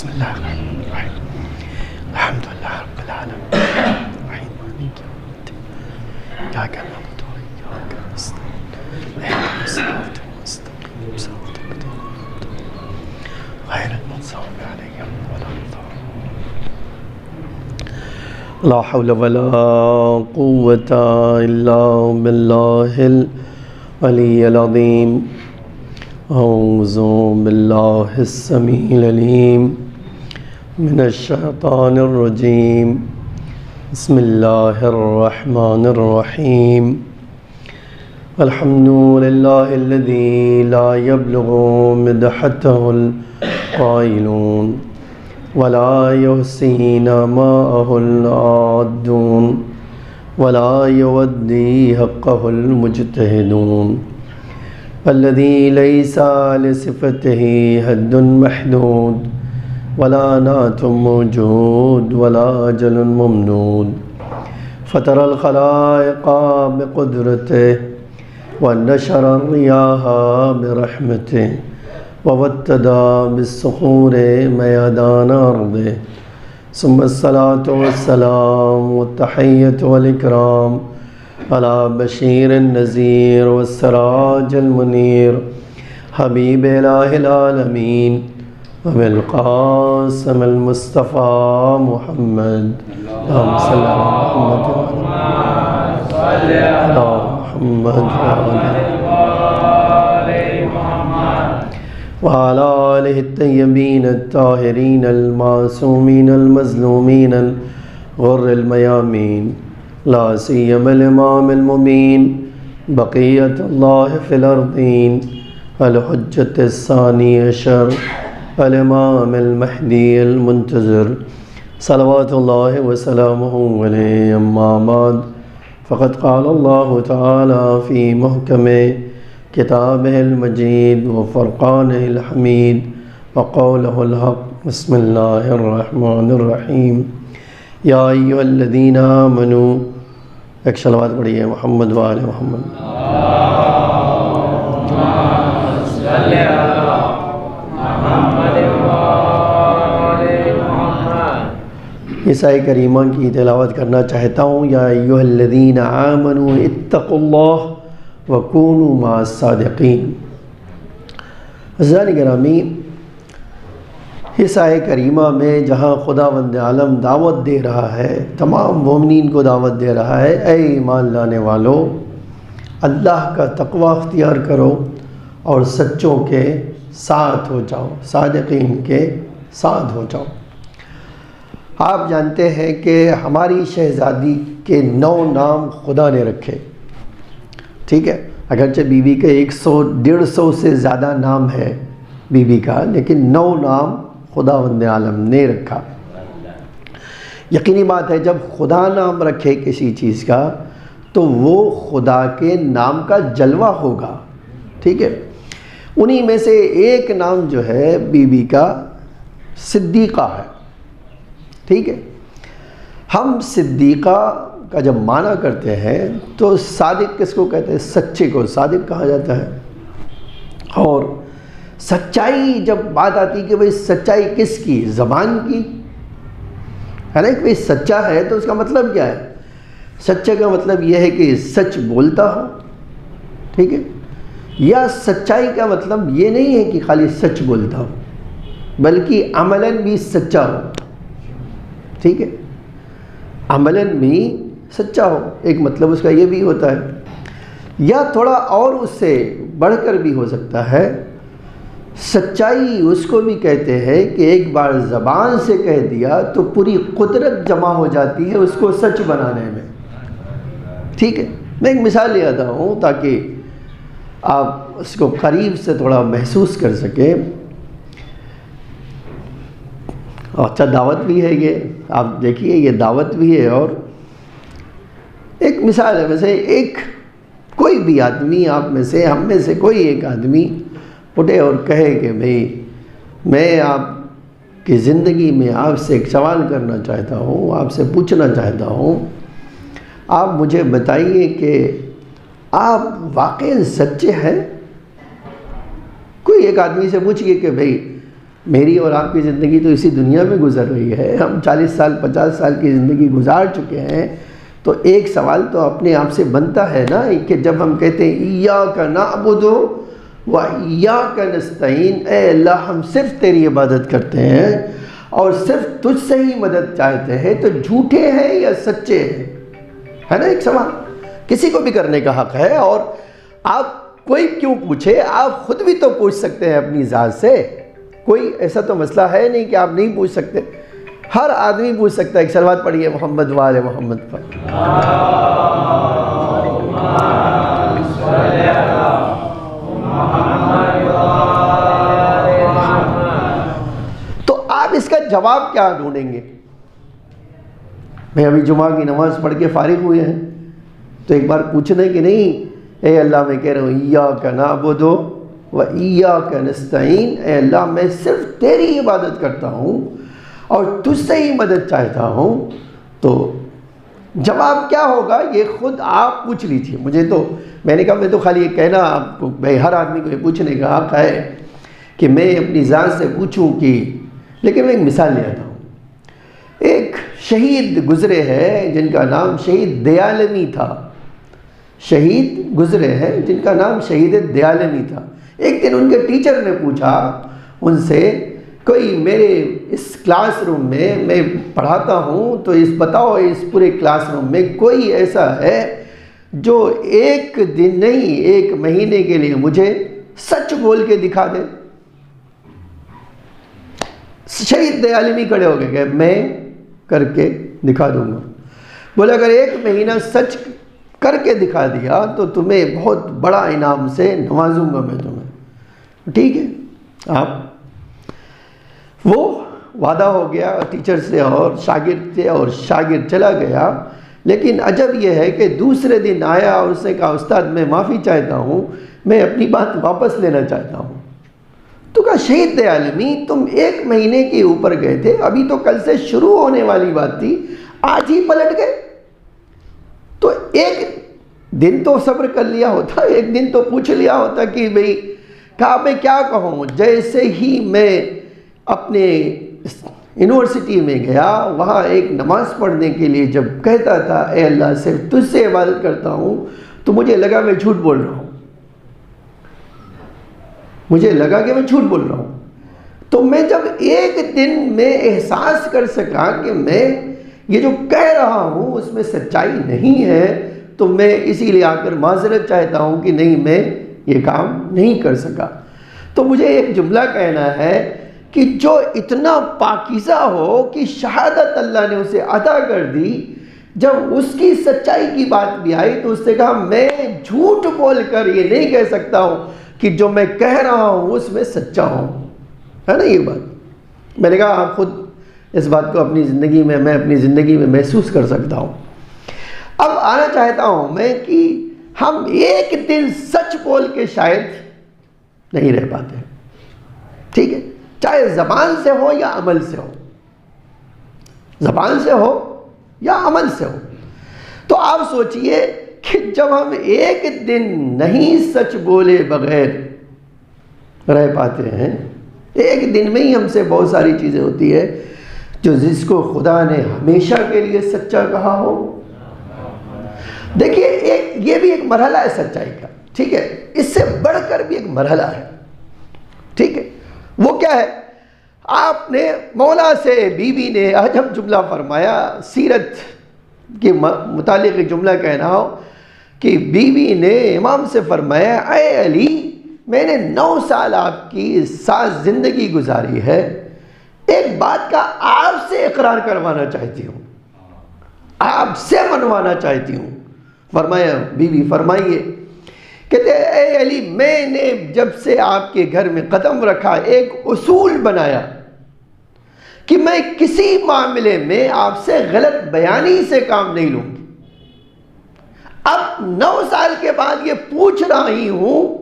بسم اللہ الرحمن الرحیم الحمد للہ رب العالمین الرحیم مالک یوم الدین ایاک نعبد و ایاک نستعین اهدنا الصراط المستقیم صراط الذین انعمت علیہم غیر المغضوب علیہم ولا الضالین لا حول ولا قوة الا باللہ العلی العظیم اعوذ باللہ السمیع العلیم من الشیطان الرجیم بسم اللہ الرحمن الرحیم الحمد للہ الذی لا یبلغ مدحته القائلون ولا یحصین ماءه العادون ولا یودی حقه المجتہدون الذي ليس لصفته حد محدود ولا نعت موجود ولا أجل ممدود فطر الخلائق بقدرته ونشر الرياح برحمته ووتد بالصخور ميدان أرضه ثم الصلاة والسلام والتحية والإكرام على بشیر النذیر والسراج المنیر حبیب الہ العالمین وبالقاسم المصطفیٰ محمد اللہم صلی علی محمد وعلى آلہ الطیبین الطاہرین المعصومین المظلومین الغر المیامین لا سیما الامام المبین بقیت اللہ فی الارضین الحجۃ الثانی عشر الامام المہدی المنتظر صلوات اللہ وسلامہ علیہ اما بعد فقد قال اللہ تعالی فی محکم کتابہ المجید وفرقانہ الحمید وقولہ الحق بسم اللہ الرحمن الرحیم یا ایھا الذین آمنوا ایک صلوات پڑھیے محمد وآل محمد عیسائی کریمہ کی تلاوت کرنا چاہتا ہوں یا ایھا الذین آمنوا اتقوا اللہ وکونوا مع الصادقین عزیزان گرامی عیسائی کریمہ میں جہاں خداوند عالم دعوت دے رہا ہے تمام مومنین کو دعوت دے رہا ہے اے ایمان لانے والو اللہ کا تقوی اختیار کرو اور سچوں کے ساتھ ہو جاؤ صادقین کے ساتھ ہو جاؤ۔ آپ جانتے ہیں کہ ہماری شہزادی کے 9 نام خدا نے رکھے، ٹھیک ہے، اگرچہ بی بی کے 100-150 سے زیادہ نام ہے بی بی کا، لیکن 9 نام خداوند عالم نے رکھا۔ یقینی بات ہے جب خدا نام رکھے کسی چیز کا تو وہ خدا کے نام کا جلوہ ہوگا، ٹھیک ہے۔ انہی میں سے ایک نام جو ہے بی بی کا صدیقہ ہے، ٹھیک ہے۔ ہم صدیقہ کا جب معنی کرتے ہیں تو صادق کس کو کہتے ہیں؟ سچے کو صادق کہا جاتا ہے۔ اور سچائی جب بات آتی کہ بھئی سچائی کس کی؟ زبان کی ہے نا، کہ بھئی سچا ہے تو اس کا مطلب کیا ہے؟ سچے کا مطلب یہ ہے کہ سچ بولتا ہو، ٹھیک ہے۔ یا سچائی کا مطلب یہ نہیں ہے کہ خالی سچ بولتا ہو بلکہ عملاً بھی سچا ہو، ٹھیک ہے، عملاً بھی سچا ہو، ایک مطلب اس کا یہ بھی ہوتا ہے۔ یا تھوڑا اور اس سے بڑھ کر بھی ہو سکتا ہے، سچائی اس کو بھی کہتے ہیں کہ ایک بار زبان سے کہہ دیا تو پوری قدرت جمع ہو جاتی ہے اس کو سچ بنانے میں، ٹھیک ہے۔ میں ایک مثال لے آتا ہوں تاکہ آپ اس کو قریب سے تھوڑا محسوس کر سکیں۔ اچھا دعوت بھی ہے یہ، آپ دیکھیے یہ دعوت بھی ہے اور ایک مثال ہے۔ ویسے ایک کوئی بھی آدمی آپ میں سے ہم میں سے کوئی ایک آدمی اٹھے اور کہے کہ بھئی میں آپ کی زندگی میں آپ سے ایک سوال کرنا چاہتا ہوں، آپ سے پوچھنا چاہتا ہوں، آپ مجھے بتائیے کہ آپ واقعی سچے ہیں؟ کوئی ایک آدمی سے پوچھئے کہ بھئی میری اور آپ کی زندگی تو اسی دنیا میں گزر رہی ہے، ہم 40 سال 50 سال کی زندگی گزار چکے ہیں، تو ایک سوال تو اپنے آپ سے بنتا ہے نا کہ جب ہم کہتے ہیں ایاک نعبد و ایاک نستعین، اے اللہ ہم صرف تیری عبادت کرتے ہیں اور صرف تجھ سے ہی مدد چاہتے ہیں، تو جھوٹے ہیں یا سچے ہیں؟ ہے نا ایک سوال کسی کو بھی کرنے کا حق ہے، اور آپ کوئی کیوں پوچھے، آپ خود بھی تو پوچھ سکتے ہیں اپنی ذات سے، کوئی ایسا تو مسئلہ ہے نہیں کہ آپ نہیں پوچھ سکتے، ہر آدمی پوچھ سکتا ہے۔ ایک صلوات پڑھیے محمد و آل محمد پر۔ تو آپ اس کا جواب کیا ڈھونڈیں گے؟ میں ابھی جمعہ کی نماز پڑھ کے فارغ ہوئے ہیں، تو ایک بار پوچھنے کہ نہیں اے اللہ میں کہہ رہا ہوں ایاک نعبد و ایاک نستعین، اے اللہ میں صرف تیری عبادت کرتا ہوں اور تجھ سے ہی مدد چاہتا ہوں، تو جواب کیا ہوگا یہ خود آپ پوچھ لیجیے۔ مجھے تو میں نے کہا میں تو خالی یہ کہنا آپ کو، بھائی ہر آدمی کو یہ پوچھنے کا حق ہے کہ میں اپنی ذات سے پوچھوں کہ، لیکن میں ایک مثال لے آتا ہوں۔ ایک شہید گزرے ہیں جن کا نام شہید دیالمی تھا، شہید گزرے ہیں جن کا نام شہید دیالمی تھا۔ ایک دن ان کے ٹیچر نے پوچھا ان سے، کوئی میرے اس کلاس روم میں پڑھاتا ہوں، تو بتاؤ اس پورے کلاس روم میں کوئی ایسا ہے جو ایک دن نہیں ایک مہینے کے لیے مجھے سچ بول کے دکھا دے؟ شہید دیالمی کھڑے ہو گئے کہ میں کر کے دکھا دوں گا۔ بولے اگر ایک مہینہ سچ کر کے دکھا دیا تو تمہیں بہت بڑا انعام سے نوازوں گا میں تمہیں۔ ٹھیک ہے، آپ وہ وعدہ ہو گیا ٹیچر سے اور شاگرد سے، اور شاگرد چلا گیا۔ لیکن عجب یہ ہے کہ دوسرے دن آیا اور اس نے کہا استاد میں معافی چاہتا ہوں، میں اپنی بات واپس لینا چاہتا ہوں۔ تو کہا شہید دیالمی تم ایک مہینے کے اوپر گئے تھے، ابھی تو کل سے شروع ہونے والی بات تھی، آج ہی پلٹ گئے؟ تو ایک دن تو صبر کر لیا ہوتا، ایک دن تو پوچھ لیا ہوتا کہ بھئی کہا میں کیا کہوں۔ جیسے ہی میں اپنے یونیورسٹی میں گیا، وہاں ایک نماز پڑھنے کے لیے جب کہتا تھا اے اللہ صرف تجھ سے عبادت کرتا ہوں، تو مجھے لگا میں جھوٹ بول رہا ہوں، مجھے لگا کہ میں جھوٹ بول رہا ہوں۔ تو میں جب ایک دن میں احساس کر سکا کہ میں یہ جو کہہ رہا ہوں اس میں سچائی نہیں ہے، تو میں اسی لیے آ کر معذرت چاہتا ہوں کہ نہیں میں یہ کام نہیں کر سکا۔ تو مجھے ایک جملہ کہنا ہے کہ جو اتنا پاکیزہ ہو کہ شہادت اللہ نے اسے عطا کر دی، جب اس کی سچائی کی بات بھی آئی تو اس نے کہا میں جھوٹ بول کر یہ نہیں کہہ سکتا ہوں کہ جو میں کہہ رہا ہوں اس میں سچا ہوں۔ ہے نا یہ بات؟ میں نے کہا آپ خود اس بات کو اپنی زندگی میں، میں اپنی زندگی میں محسوس کر سکتا ہوں۔ اب آنا چاہتا ہوں میں کہ ہم ایک دن سچ بول کے شاید نہیں رہ پاتے، ٹھیک ہے، چاہے زبان سے ہو یا عمل سے ہو، زبان سے ہو یا عمل سے ہو۔ تو آپ سوچئے کہ جب ہم ایک دن نہیں سچ بولے بغیر رہ پاتے ہیں، ایک دن میں ہی ہم سے بہت ساری چیزیں ہوتی ہے جو جس کو خدا نے ہمیشہ کے لیے سچا کہا ہو۔ دیکھیے یہ بھی ایک مرحلہ ہے سچائی کا، ٹھیک ہے، اس سے بڑھ کر بھی ایک مرحلہ ہے، ٹھیک ہے، وہ کیا ہے؟ آپ نے مولا سے بیوی نے عجب جملہ فرمایا، سیرت کے متعلق جملہ کہنا ہو کہ بیوی نے امام سے فرمایا اے علی میں نے 9 سال آپ کی ساتھ زندگی گزاری ہے، ایک بات کا آپ سے اقرار کروانا چاہتی ہوں، آپ سے منوانا چاہتی ہوں۔ فرمایا بیوی فرمائیے۔ کہتے ہیں اے علی میں نے جب سے آپ کے گھر میں قدم رکھا ایک اصول بنایا کہ میں کسی معاملے میں آپ سے غلط بیانی سے کام نہیں لوں گی۔ اب 9 سال کے بعد یہ پوچھ رہی ہوں،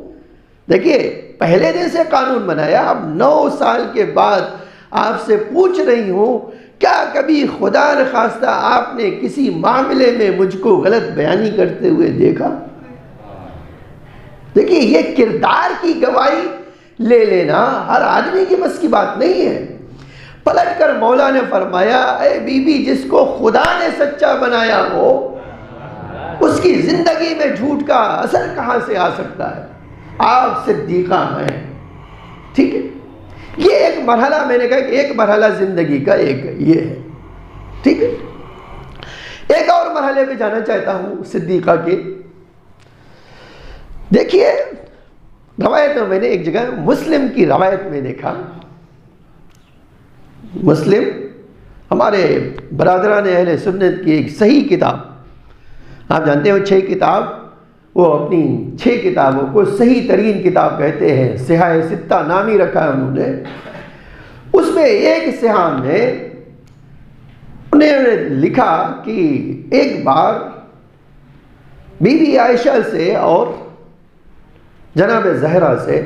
دیکھیے پہلے دن سے قانون بنایا، اب 9 سال کے بعد آپ سے پوچھ رہی ہوں کیا کبھی خدا نخواستہ آپ نے کسی معاملے میں مجھ کو غلط بیانی کرتے ہوئے دیکھا؟ دیکھیے یہ کردار کی گواہی لے لینا ہر آدمی کی بس کی بات نہیں ہے۔ پلٹ کر مولا نے فرمایا اے بی بی جس کو خدا نے سچا بنایا ہو اس کی زندگی میں جھوٹ کا اثر کہاں سے آ سکتا ہے؟ آپ صدیقہ ہیں، ٹھیک ہے؟ یہ ایک مرحلہ، میں نے کہا کہ ایک مرحلہ زندگی کا ایک یہ ہے، ٹھیک ہے؟ ایک اور مرحلے پہ جانا چاہتا ہوں صدیقہ کے۔ دیکھیے روایت میں نے ایک جگہ مسلم کی روایت میں دیکھا، مسلم ہمارے برادران اہل سنت کی ایک صحیح کتاب، آپ جانتے ہیں 6 کتاب، وہ اپنی 6 کتابوں کو صحیح ترین کتاب کہتے ہیں، صحاح ستہ نام ہی رکھا ہے انہوں نے۔ اس میں ایک صحاح میں انہوں نے لکھا کہ ایک بار بی بی عائشہ سے اور جناب زہرا سے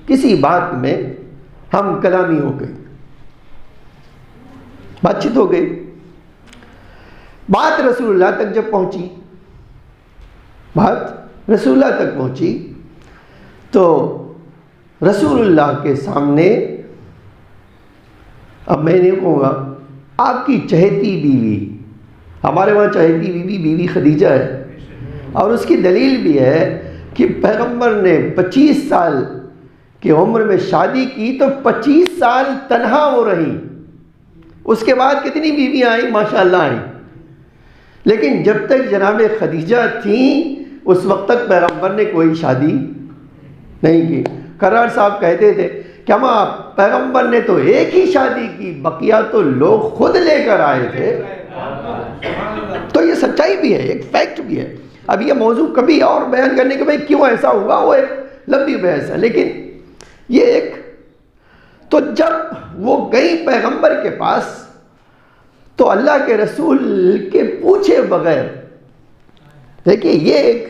کسی بات میں ہم کلامی ہو گئی، بات چیت ہو گئی، بات رسول اللہ تک جب پہنچی، بات رسول اللہ تک پہنچی تو رسول اللہ کے سامنے، اب میں نہیں کہوں گا آپ کی چہیتی بیوی، ہمارے وہاں چہیتی بیوی بیوی خدیجہ ہے، اور اس کی دلیل بھی ہے کہ پیغمبر نے 25 سال کی عمر میں شادی کی تو 25 سال تنہا وہ رہی، اس کے بعد کتنی بیویاں آئیں؟ ماشاءاللہ آئیں، لیکن جب تک جناب خدیجہ تھیں اس وقت تک پیغمبر نے کوئی شادی نہیں کی۔ کرار صاحب کہتے تھے کہ ہم پیغمبر نے تو ایک ہی شادی کی، بقیہ تو لوگ خود لے کر آئے تھے۔ تو یہ سچائی بھی ہے، ایک فیکٹ بھی ہے۔ اب یہ موضوع کبھی اور بیان کرنے کے بھائی کیوں ایسا ہوا وہ ایک لمبی بحث ہے، لیکن یہ ایک، تو جب وہ گئی پیغمبر کے پاس تو اللہ کے رسول کے پوچھے بغیر، دیکھیے یہ ایک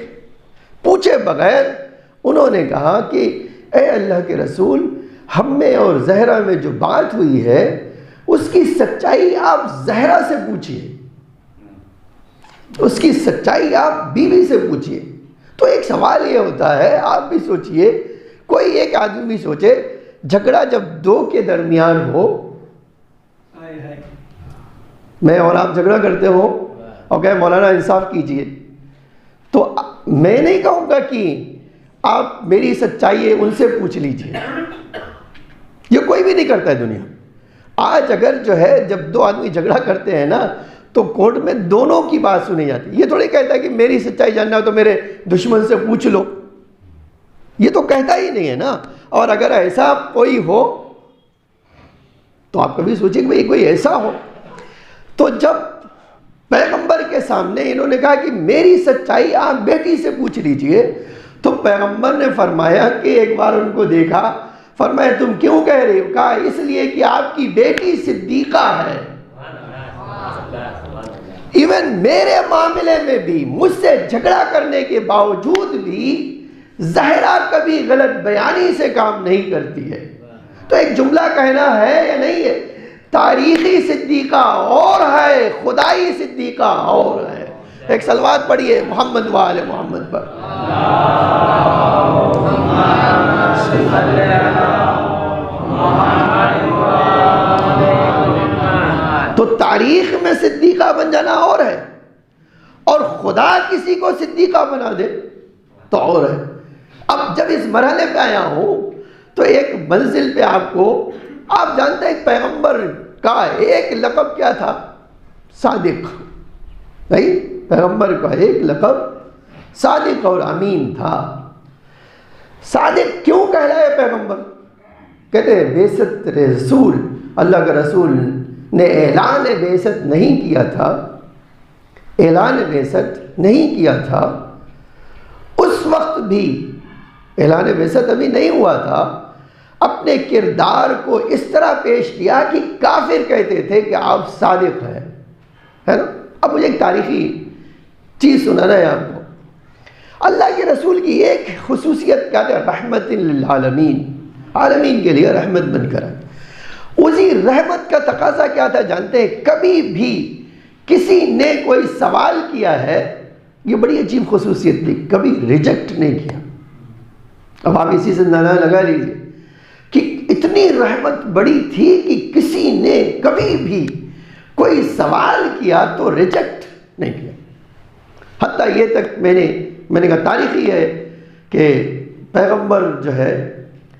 پوچھے بغیر انہوں نے کہا کہ اے اللہ کے رسول، ہم میں اور زہرا میں جو بات ہوئی ہے اس کی سچائی آپ زہرا سے پوچھئے، اس کی سچائی آپ بیوی سے پوچھئے۔ تو ایک سوال یہ ہوتا ہے، آپ بھی سوچئے، کوئی ایک آدمی بھی سوچے، جھگڑا جب 2 کے درمیان ہو، میں اور آپ جھگڑا کرتے ہو اور کہے مولانا انصاف کیجئے، تو میں نہیں کہوں گا کہ آپ میری سچائی ہے ان سے پوچھ لیجئے، یہ کوئی بھی نہیں کرتا ہے دنیا۔ آج اگر جو ہے جب 2 آدمی جھگڑا کرتے ہیں نا تو کورٹ میں دونوں کی بات سنی جاتی ہے، یہ تھوڑی کہتا ہے کہ میری سچائی جاننا ہو تو میرے دشمن سے پوچھ لو، یہ تو کہتا ہی نہیں ہے نا۔ اور اگر ایسا کوئی ہو تو آپ کبھی سوچیں کہ بھئی کوئی ایسا ہو، تو جب پیغمبر کے سامنے انہوں نے کہا کہ میری سچائی آپ بیٹی سے پوچھ لیجئے، تو پیغمبر نے فرمایا کہ ایک بار ان کو دیکھا، فرمایا تم کیوں کہہ رہے ہو؟ کہا اس لیے کہ آپ کی بیٹی صدیقہ ہے، ایون میرے معاملے میں بھی مجھ سے جھگڑا کرنے کے باوجود بھی زہرا کبھی غلط بیانی سے کام نہیں کرتی ہے۔ تو ایک جملہ کہنا ہے یا نہیں ہے، تاریخی صدیقہ اور ہے، خدائی صدیقہ اور ہے۔ ایک صلوات پڑھیے محمد و آل محمد پر۔ تو تاریخ میں صدیقہ بن جانا اور ہے، اور خدا کسی کو صدیقہ بنا دے تو اور ہے۔ اب جب اس مرحلے پہ آیا ہوں تو ایک منزل پہ آپ کو، آپ جانتے ہیں پیغمبر کا ایک لقب کیا تھا؟ صادق، نہیں؟ پیغمبر کا ایک لقب صادق اور امین تھا۔ صادق کیوں کہلائے پیغمبر؟ کہتے ہیں بعثت رسول، اللہ کا رسول نے اعلان بعثت نہیں کیا تھا، اعلان بعثت نہیں کیا تھا، اس وقت بھی اعلان بعثت ابھی نہیں ہوا تھا، اپنے کردار کو اس طرح پیش کیا کہ کافر کہتے تھے کہ آپ صادق ہیں، ہے نا؟ اب مجھے ایک تاریخی چیز سنانا ہے آپ کو۔ اللہ کے رسول کی ایک خصوصیت کیا تھا؟ رحمت للعالمین، عالمین کے لیے رحمت بن کر آئے۔ اسی رحمت کا تقاضا کیا تھا جانتے ہیں؟ کبھی بھی کسی نے کوئی سوال کیا ہے، یہ بڑی عجیب خصوصیت تھی، کبھی ریجیکٹ نہیں کیا۔ اب آپ اسی سے اندازہ لگا لیجیے، اتنی رحمت بڑی تھی کہ کسی نے کبھی بھی کوئی سوال کیا تو ریجیکٹ نہیں کیا. حتیٰ یہ تک میں نے کہا تاریخی ہے کہ پیغمبر جو ہے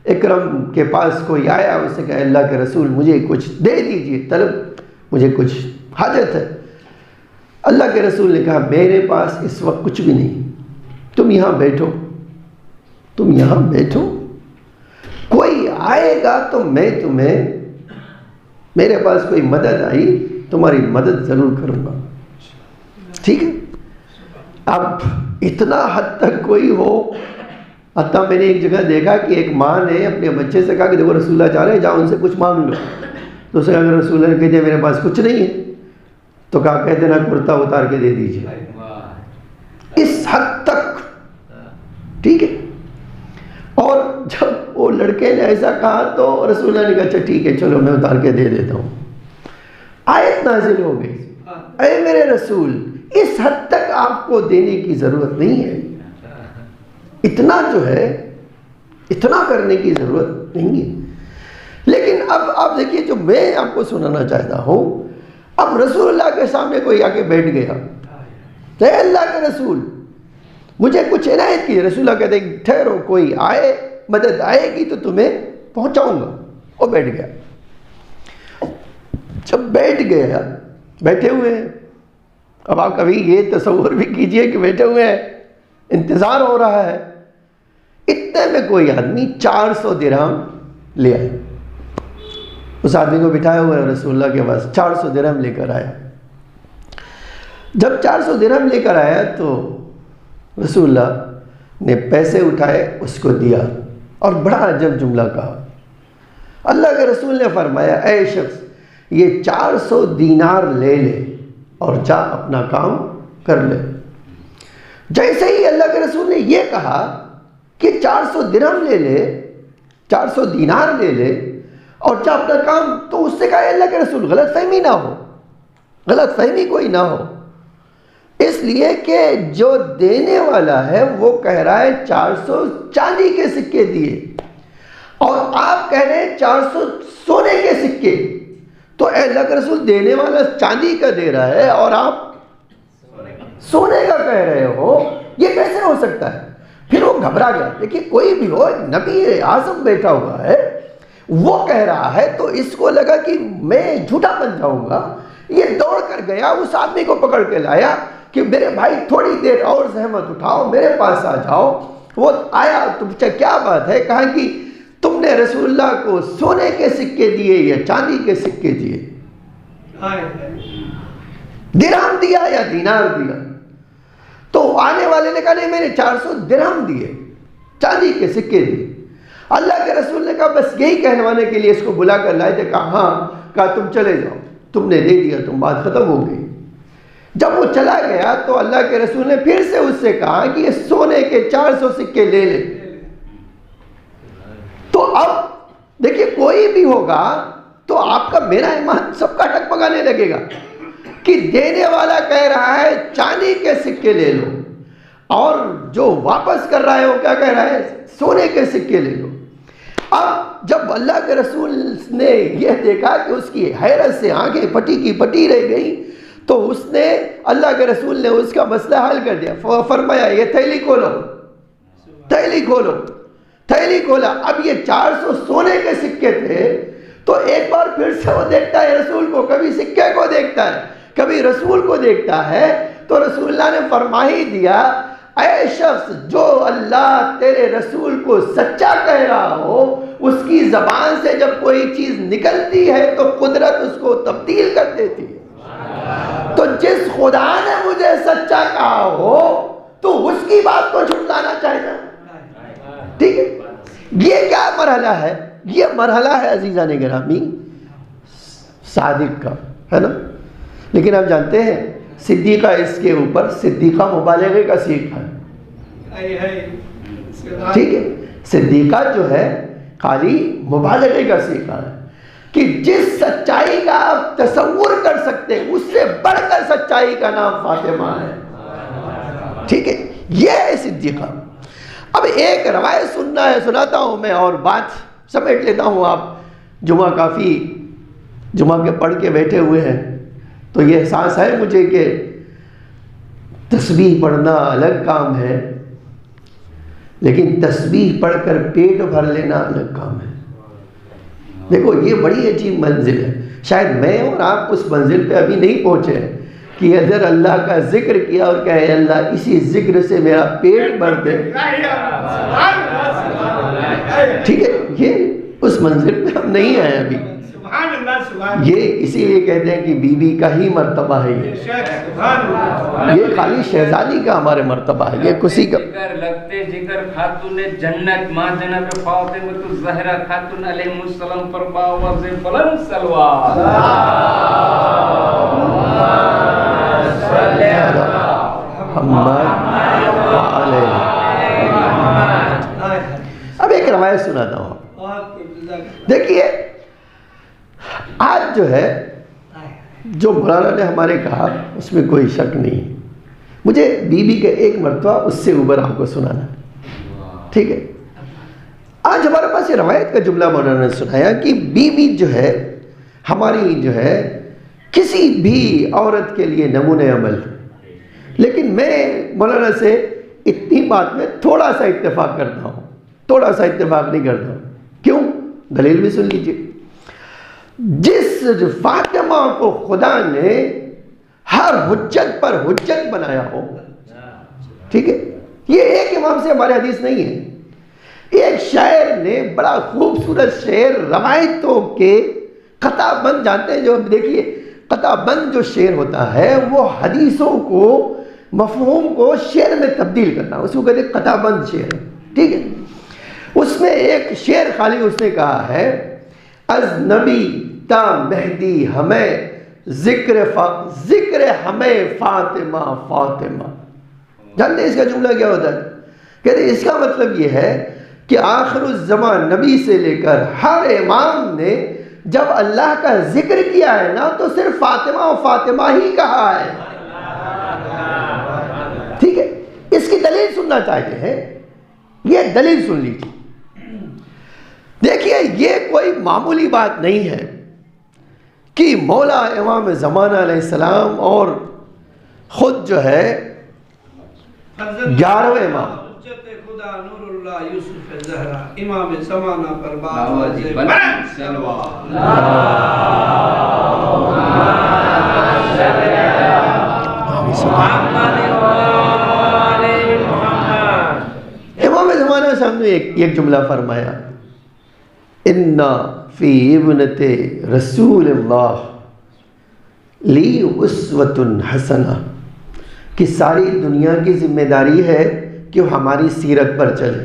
اکرم کے پاس کوئی آیا, اس نے کہا اللہ کے رسول مجھے کچھ دے دیجئے, طلب مجھے کچھ حاجت ہے. اللہ کے رسول نے کہا میرے پاس اس وقت کچھ بھی نہیں, تم یہاں بیٹھو, تم یہاں بیٹھو, کوئی آئے گا تو میں تمہیں, میرے پاس کوئی مدد آئی تمہاری مدد ضرور کروں گا. ٹھیک ہے. اب اتنا حد تک کوئی ہو, حتیٰ میں نے ایک جگہ دیکھا کہ ایک ماں نے اپنے بچے سے کہا کہ دیکھو رسول اللہ چاہ رہے ہیں, جاؤ ان سے کچھ مانگ لو. تو اسے اگر رسول اللہ نے کہہ دیا میرے پاس کچھ نہیں ہے, تو کہا کہہ دینا کرتا اتار کے دے دیجیے. اس حد تک. ٹھیک ہے. اور جب وہ لڑکے نے ایسا کہا تو رسول اللہ نے کہا اچھا ٹھیک ہے چلو میں اتار کے دے دیتا ہوں. آیت نازل ہو گئی, اے میرے رسول اس حد تک آپ کو دینے کی ضرورت نہیں ہے, اتنا جو ہے اتنا کرنے کی ضرورت نہیں ہے. لیکن اب آپ دیکھیے جو میں آپ کو سنانا چاہتا ہوں, اب رسول اللہ کے سامنے کوئی آ کے بیٹھ گیا, اے اللہ کے رسول مجھے کچھ عنایت کی. رسول اللہ کہتے ہیں ٹھہرو, کوئی آئے مدد آئے گی تو تمہیں پہنچاؤں گا. وہ بیٹھ گیا. جب بیٹھ گیا, بیٹھے ہوئے ہیں, اب آپ کبھی یہ تصور بھی کیجئے کہ بیٹھے ہوئے ہیں, انتظار ہو رہا ہے. اتنے میں کوئی آدمی 400 درہم لے آئے. اس آدمی کو بٹھایا ہوا ہے رسول اللہ کے پاس, 400 درہم لے کر آیا. جب 400 درہم لے کر آیا تو رسول اللہ نے پیسے اٹھائے, اس کو دیا, اور بڑا عجب جملہ کہا. اللہ کے رسول نے فرمایا اے شخص یہ 400 دینار لے لے اور جا اپنا کام کر لے. جیسے ہی اللہ کے رسول نے یہ کہا کہ 400 درہم لے لے, 400 دینار لے لے اور جا اپنا کام, تو اس سے کہا اللہ کے رسول غلط فہمی نہ ہو, غلط فہمی کوئی نہ ہو. اس لیے کہ جو دینے والا ہے وہ کہہ رہا ہے 400 چاندی کے سکے دیے, اور آپ کہہ رہے ہیں 400 سونے کے سکے. تو اے اللہ کے رسول دینے والا چاندی کا دے رہا ہے اور آپ سونے کا کہہ رہے ہو, یہ کیسے ہو سکتا ہے؟ پھر وہ گھبرا گیا. دیکھیے کوئی بھی ہو, نبی اعظم بیٹھا ہوا ہے, وہ کہہ رہا ہے تو اس کو لگا کہ میں جھوٹا بن جاؤں گا. یہ دوڑ کر گیا, اس آدمی کو پکڑ کے لایا کہ میرے بھائی تھوڑی دیر اور زحمت اٹھاؤ, میرے پاس آ جاؤ. وہ آیا تو پوچھا کیا بات ہے؟ کہا کہ تم نے رسول اللہ کو سونے کے سکے دیے یا چاندی کے سکے دیے, درہم دیا یا دینار دیا؟ تو آنے والے نے کہا نہیں میں نے 400 درہم دیے, چاندی کے سکے دیے. اللہ کے رسول نے کہا بس یہی کہلوانے کے لیے اس کو بلا کر لائے تھے. کہا ہاں. کہا تم چلے جاؤ, تم نے دے دیا, تم بات ختم ہو گئی. جب وہ چلا گیا تو اللہ کے رسول نے پھر سے اس سے کہا کہ یہ سونے کے 400 سکے لے لے. تو اب دیکھیے کوئی بھی ہوگا تو آپ کا میرا ایمان سب کا ٹکمگانے لگے گا کہ دینے والا کہہ رہا ہے چاندی کے سکے لے لو, اور جو واپس کر رہا ہے وہ کیا کہہ رہا ہے سونے کے سکے لے لو. اب جب اللہ کے رسول نے یہ دیکھا کہ اس کی حیرت سے آنکھیں پٹی کی پٹی رہ گئی, تو اس نے اللہ کے رسول نے اس کا مسئلہ حل کر دیا. فرمایا یہ تھیلی کھولو, تھیلی کھولو, تھیلی کھولا. اب یہ 400 سونے کے سکے تھے. تو ایک بار پھر سے وہ دیکھتا ہے رسول کو, کبھی سکے کو دیکھتا ہے, کبھی رسول کو دیکھتا ہے. تو رسول اللہ نے فرما ہی دیا اے شخص جو اللہ تیرے رسول کو سچا کہہ رہا ہو, اس کی زبان سے جب کوئی چیز نکلتی ہے تو قدرت اس کو تبدیل کر دیتی ہے. تو جس خدا نے مجھے سچا کہا ہو تو اس کی بات کو جھٹلانا چاہتا ہے. ٹھیک ہے. یہ کیا مرحلہ ہے؟ یہ مرحلہ ہے عزیزان گرامی صادق کا, ہے نا. لیکن آپ جانتے ہیں صدیقہ اس کے اوپر صدیقہ مبالغے کا سیکھا ہے. ٹھیک ہے. صدیقہ جو ہے خالی مبالغے کا سیکھا ہے کہ جس سچائی کا آپ تصور کر سکتے اس سے بڑھ کر سچائی کا نام فاطمہ ہے. ٹھیک ہے. یہ ہے صدیقہ. اب ایک روایت سناتا ہوں میں اور بات سمیٹ لیتا ہوں، آپ جمعہ کافی جمعہ کے پڑھ کے بیٹھے ہوئے ہیں تو یہ احساس ہے مجھے کہ تسبیح پڑھنا الگ کام ہے، لیکن تسبیح پڑھ کر پیٹ بھر لینا الگ کام ہے۔ دیکھو یہ بڑی عجیب منزل ہے، شاید میں اور آپ اس منزل پہ ابھی نہیں پہنچے ہیں کہ اگر اللہ کا ذکر کیا اور کہے اللہ اسی ذکر سے میرا پیٹ بھر دے، ٹھیک ہے، یہ اس منزل پہ ہم نہیں آئے ابھی۔ یہ اسی لیے کہتے ہیں کہ بی بی کا ہی مرتبہ ہے، یہ خالی شہزادی کا ہمارے مرتبہ ہے، یہ کسی کا لگتے ذکر خاتون جنت ماں جناب فاطمہ الزہرا خاتون علیہ السلام پر باوز بلند صلوات۔ اب ایک روایت سناتا ہوں، دیکھیے آج جو ہے جو مولانا نے ہمارے کہا اس میں کوئی شک نہیں، مجھے بی بی کا ایک مرتبہ اس سے اوپر آپ کو سنانا، ٹھیک ہے۔ آج ہمارے پاس یہ روایت کا جملہ مولانا نے سنایا کہ بی بی جو ہے ہماری جو ہے کسی بھی عورت کے لیے نمونہ عمل، لیکن میں مولانا سے اتنی بات میں تھوڑا سا اتفاق کرتا ہوں، تھوڑا سا اتفاق نہیں کرتا ہوں، کیوں؟ دلیل بھی سن لیجیے۔ جس فاطمہ کو خدا نے ہر حجت پر حجت بنایا ہو، ٹھیک ہے، یہ ایک امام سے ہمارے حدیث نہیں ہے، ایک شاعر نے بڑا خوبصورت شعر روایتوں کے قطع بند، جانتے ہیں جو دیکھیے قطع بند جو شعر ہوتا ہے وہ حدیثوں کو مفہوم کو شعر میں تبدیل کرنا، اس کو کہتے ہیں قطع بند شعر، ٹھیک ہے۔ اس میں ایک شعر خالی اس نے کہا ہے از نبی تا مہدی ہمیں ذکر ہمیں فاطمہ فاطمہ، جانتے ہیں اس کا جملہ کیا ہوتا ہے؟ کہتے ہیں اس کا مطلب یہ ہے کہ آخر الزمان نبی سے لے کر ہر امام نے جب اللہ کا ذکر کیا ہے نا تو صرف فاطمہ و فاطمہ ہی کہا ہے، ٹھیک ہے۔ اس کی دلیل سننا چاہتے ہیں، یہ دلیل سن لیجیے۔ دیکھیے یہ کوئی معمولی بات نہیں ہے کہ مولا امام زمانہ علیہ السلام اور خود جو ہے 11ویں امام خدا نور اللہ یوسف زہرا امام زمانہ پر باوز بلند صلوات۔ امام زمانہ صاحب نے ایک جملہ فرمایا، اِنَّ فِي ابنت رسول اللہ لی اسوۃ حسنہ، کہ ساری دنیا کی ذمہ داری ہے کہ وہ ہماری سیرت پر چلے،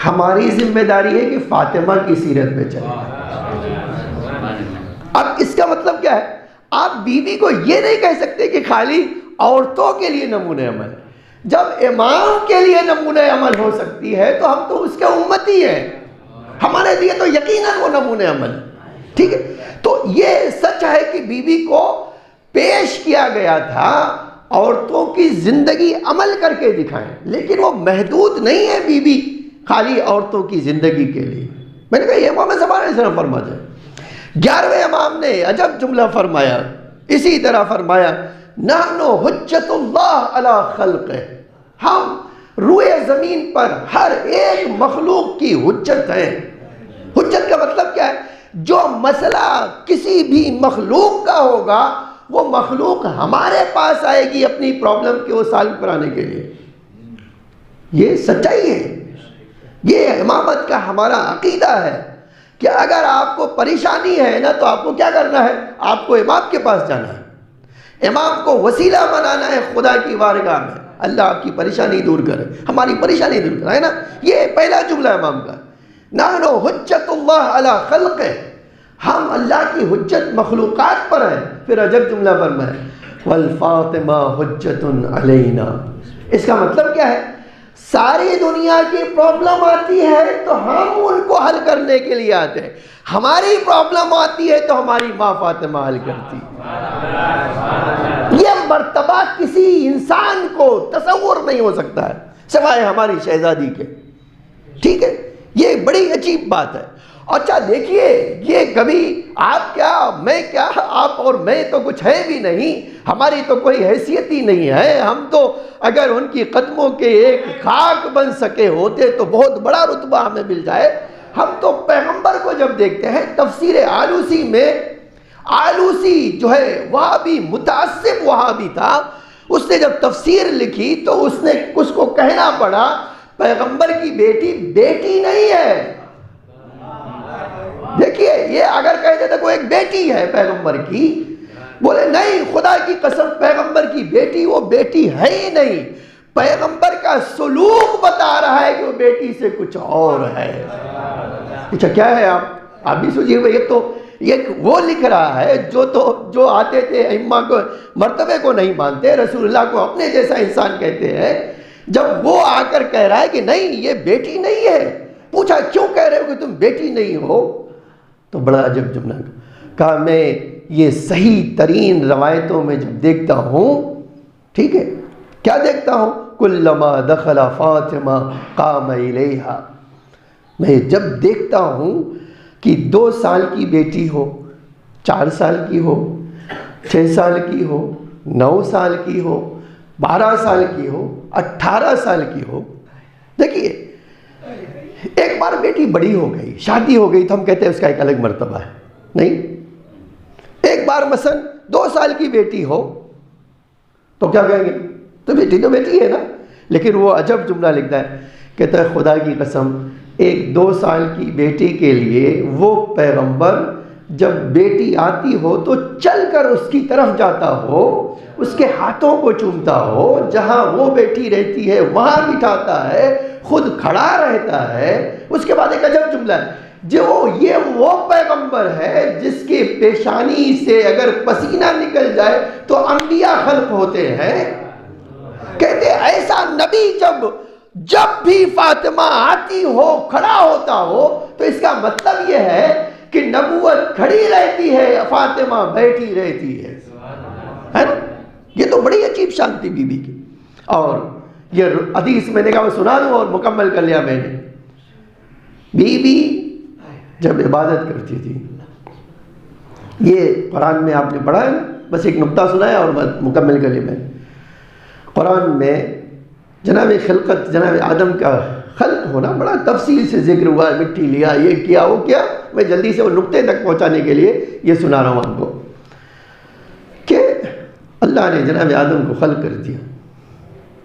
ہماری ذمہ داری ہے کہ فاطمہ کی سیرت پہ چلے۔ اب اس کا مطلب کیا ہے؟ آپ بی بی کو یہ نہیں کہہ سکتے کہ خالی عورتوں کے لیے نمونہ عمل، جب امام کے لیے نمونہ عمل ہو سکتی ہے تو ہم تو اس کے امتی ہیں، ہمارے لیے تو یقیناً وہ نمونہ عمل، ٹھیک ہے۔ تو یہ سچ ہے کہ بی بی کو پیش کیا گیا تھا عورتوں کی زندگی عمل کر کے دکھائیں، لیکن وہ محدود نہیں ہے بی بی خالی عورتوں کی زندگی کے لیے۔ میں نے کہا یہ امام زمانہ سے فرماتا ہے۔ 11ویں امام نے عجب جملہ فرمایا، اسی طرح فرمایا نحن حجت اللہ علی خلقہ، ہم روئے زمین پر ہر ایک مخلوق کی حجت ہے۔ حجت کا مطلب کیا ہے؟ جو مسئلہ کسی بھی مخلوق کا ہوگا وہ مخلوق ہمارے پاس آئے گی اپنی پرابلم کو سالو کرانے کے لیے۔ یہ سچائی ہے، یہ امامت کا ہمارا عقیدہ ہے کہ اگر آپ کو پریشانی ہے نا تو آپ کو کیا کرنا ہے؟ آپ کو امام کے پاس جانا ہے، امام کو وسیلہ بنانا ہے خدا کی بارگاہ میں، اللہ آپ کی پریشانی دور کرے، ہماری پریشانی دور کرے، ہے نا۔ یہ پہلا جملہ امام کا، نحن حجت اللہ علی خلقہ، ہم اللہ کی حجت مخلوقات پر ہیں۔ پھر عجب جملہ فرمایا والفاطمہ حجت علینا، اس کا مطلب کیا ہے؟ ساری دنیا کی پرابلم آتی ہے تو ہم ان کو حل کرنے کے لیے آتے ہیں، ہماری پرابلم آتی ہے تو ہماری ماں فاطمہ حل کرتی ہے۔ یہ مرتبہ کسی انسان کو تصور نہیں ہو سکتا ہے سوائے ہماری شہزادی کے، ٹھیک ہے۔ یہ بڑی عجیب بات ہے، اچھا دیکھیے، یہ کبھی آپ کیا میں کیا، آپ اور میں تو کچھ ہے بھی نہیں، ہماری تو کوئی حیثیت ہی نہیں ہے، ہم تو اگر ان کی قدموں کے ایک خاک بن سکے ہوتے تو بہت بڑا رتبہ ہمیں مل جائے۔ ہم تو پیغمبر کو جب دیکھتے ہیں تفسیر آلوسی میں، آلوسی جو ہے وہابی متعصب وہابی تھا، اس نے جب تفسیر لکھی تو اس کو کہنا پڑا پیغمبر کی بیٹی بیٹی نہیں ہے۔ دیکھیے، یہ اگر کہتے تھے کوئی ایک بیٹی ہے پیغمبر کی، بولے نہیں خدا کی قسم پیغمبر کی بیٹی وہ بیٹی ہے ہی نہیں، پیغمبر کا سلوک بتا رہا ہے کہ وہ بیٹی سے کچھ اور ہے۔ اچھا کیا ہے آپ بھی سوچیے، یہ وہ لکھ رہا ہے جو آتے تھے ائمہ کو مرتبے کو نہیں مانتے، رسول اللہ کو اپنے جیسا انسان کہتے ہیں، جب وہ آ کر کہہ رہا ہے کہ نہیں یہ بیٹی نہیں ہے، پوچھا کیوں کہہ رہے ہو کہ تم بیٹی نہیں ہو، تو بڑا عجب جملہ کہا میں یہ صحیح ترین روایتوں میں جب دیکھتا ہوں، ٹھیک ہے کیا دیکھتا ہوں، کلما دخل فاطمہ قام الیہا، میں جب دیکھتا ہوں کہ 2 سال کی بیٹی ہو، 4 سال کی ہو، 6 سال کی ہو، 9 سال کی ہو، 12 سال کی ہو، 18 سال کی ہو، دیکھیے ایک بار بیٹی بڑی ہو گئی، شادی ہو گئی تو ہم کہتے ہیں اس کا ایک الگ مرتبہ ہے، نہیں، ایک بار مثلا 2 سال کی بیٹی ہو تو کیا کہیں گے، تو بیٹی ہے نا، لیکن وہ عجب جملہ لکھتا ہے، کہتا ہے خدا کی قسم ایک 2 سال کی بیٹی کے لیے وہ پیغمبر جب بیٹی آتی ہو تو چل کر اس کی طرف جاتا ہو، اس کے ہاتھوں کو چومتا ہو، جہاں وہ بیٹی رہتی ہے وہاں بٹھاتا ہے، خود کھڑا رہتا ہے۔ اس کے بعد ایک عجب جملہ ہے، یہ وہ پیغمبر ہے جس کی پیشانی سے اگر پسینہ نکل جائے تو انبیاء خلق ہوتے ہیں۔ کہتے ایسا نبی جب بھی فاطمہ آتی ہو کھڑا ہوتا ہو تو اس کا مطلب یہ ہے کہ نبوت کھڑی رہتی ہے، فاطمہ بیٹھی رہتی ہے نا؟ یہ تو بڑی عجیب شان تھی بی بی کی۔ اور یہ حدیث میں نے کہا میں سنا دوں اور مکمل کر لیا میں نے، بی بی جب عبادت کرتی تھی، یہ قرآن میں آپ نے پڑھا ہے نا، بس ایک نقطہ سنایا اور مکمل کر لیا میں نے۔ قرآن میں جناب خلقت، جناب آدم کا خلق ہونا بڑا تفصیل سے ذکر ہوا ہے، مٹی لیا، یہ کیا وہ کیا، میں جلدی سے وہ نقطے تک پہنچانے کے لیے یہ سنا رہا ہوں آپ کو کہ اللہ نے جناب آدم کو خلق کر دیا،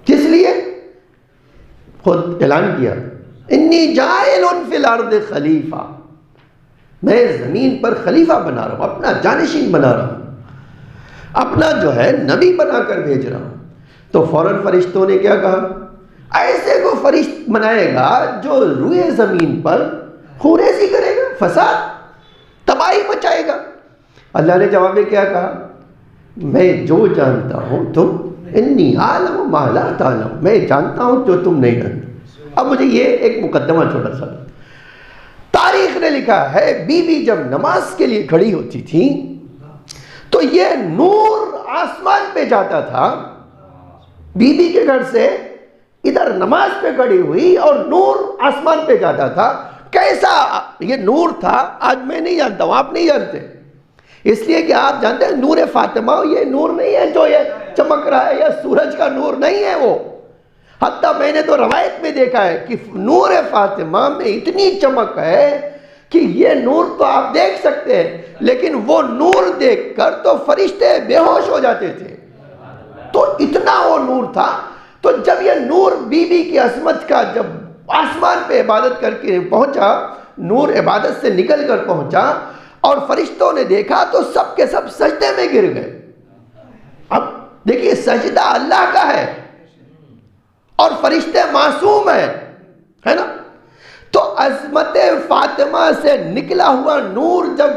کس لیے؟ خود اعلان کیا انی جاعل فی الارض خلیفہ، میں زمین پر خلیفہ بنا رہا ہوں، اپنا جانشین بنا رہا ہوں، اپنا جو ہے نبی بنا کر بھیج رہا ہوں۔ تو فوراً فرشتوں نے کیا کہا، ایسے کو فرشت بنائے گا جو روئے زمین پر خوریزی کرے گا، فساد تباہی مچائے گا۔ اللہ نے جواب میں کیا کہا، میں جو جانتا ہوں تم انی عالم ما لا تعلم، میں جانتا ہوں جو تم نہیں جانتے۔ اب مجھے یہ ایک مقدمہ چھوٹا سا، تاریخ نے لکھا ہے بی بی جب نماز کے لیے کھڑی ہوتی تھی تو یہ نور آسمان پہ جاتا تھا، بی بی کے گھر سے ادھر نماز پہ کھڑی ہوئی اور نور آسمان پہ جاتا تھا۔ کیسا یہ نور تھا آج میں نہیں جانتا ہوں، آپ نہیں جانتے، اس لیے کہ آپ جانتے ہیں نور فاطمہ یہ نور نہیں ہے جو یہ چمک رہا ہے، یا سورج کا نور نہیں ہے وہ، حتیٰ میں نے تو روایت میں دیکھا ہے کہ نور فاطمہ میں اتنی چمک ہے کہ یہ نور تو آپ دیکھ سکتے ہیں، لیکن وہ نور دیکھ کر تو فرشتے بے ہوش ہو جاتے تھے، تو اتنا وہ نور تھا۔ تو جب یہ نور بی بی کی عصمت کا جب آسمان پہ عبادت کر کے پہنچا، نور عبادت سے نکل کر پہنچا اور فرشتوں نے دیکھا تو سب کے سب سجدے میں گر گئے۔ اب دیکھیے سجدہ اللہ کا ہے اور فرشتے معصوم ہیں، ہے نا؟ تو عظمت فاطمہ سے نکلا ہوا نور جب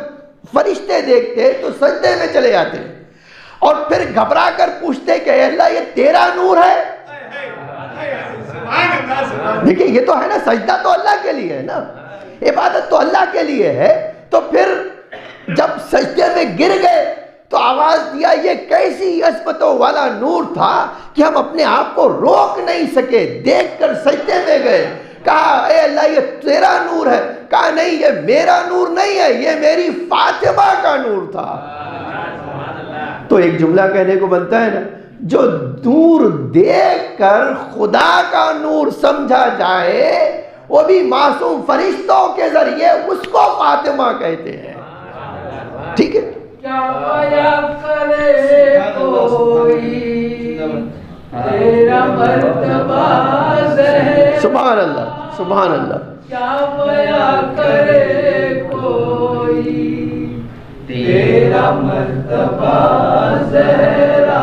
فرشتے دیکھتے تو سجدے میں چلے جاتے اور پھر گھبرا کر پوچھتے کہ اے اللہ یہ تیرا نور ہے؟ دیکھیے یہ تو ہے نا، سجدہ تو اللہ کے لیے ہے نا، عبادت تو اللہ کے لیے ہے۔ تو پھر جب سجدے میں گر گئے تو آواز دیا، یہ کیسی عظمتوں والا نور تھا کہ ہم اپنے آپ کو روک نہیں سکے، دیکھ کر سجدے میں گئے۔ کہا اے اللہ یہ تیرا نور ہے، کہا نہیں یہ میرا نور نہیں ہے، یہ میری فاطمہ کا نور تھا۔ تو ایک جملہ کہنے کو بنتا ہے نا، جو نور دیکھ کر خدا کا نور سمجھا جائے وہ بھی معصوم فرشتوں کے ذریعے اس کو فاطمہ کہتے ہیں۔ ٹھیک ہے، کیا بیان کرے کوئی تیرا مرتبہ زہرا، سبحان اللہ سبحان اللہ۔ کیا بیان کرے کوئی تیرا مرتبہ زہرا،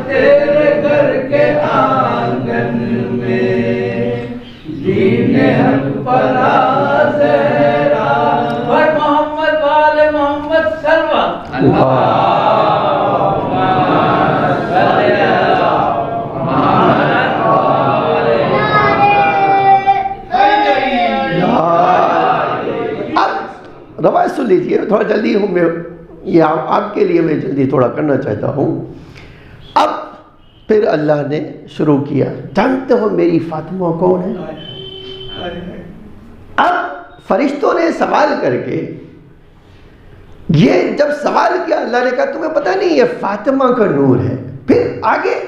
تیرے گھر کے آنگن میں دین حق پلا زہرا، اور محمد وال محمد سلوہ روایت سن لیجئے، تھوڑا جلدی ہوں میں، یہ آپ کے لیے میں جلدی تھوڑا کرنا چاہتا ہوں۔ اب پھر اللہ نے شروع کیا، جانتے ہو میری فاطمہ کون ہے؟ اب فرشتوں نے سوال کر کے، یہ جب سوال کیا اللہ نے کہا تمہیں پتہ نہیں یہ فاطمہ کا نور ہے۔ پھر آگے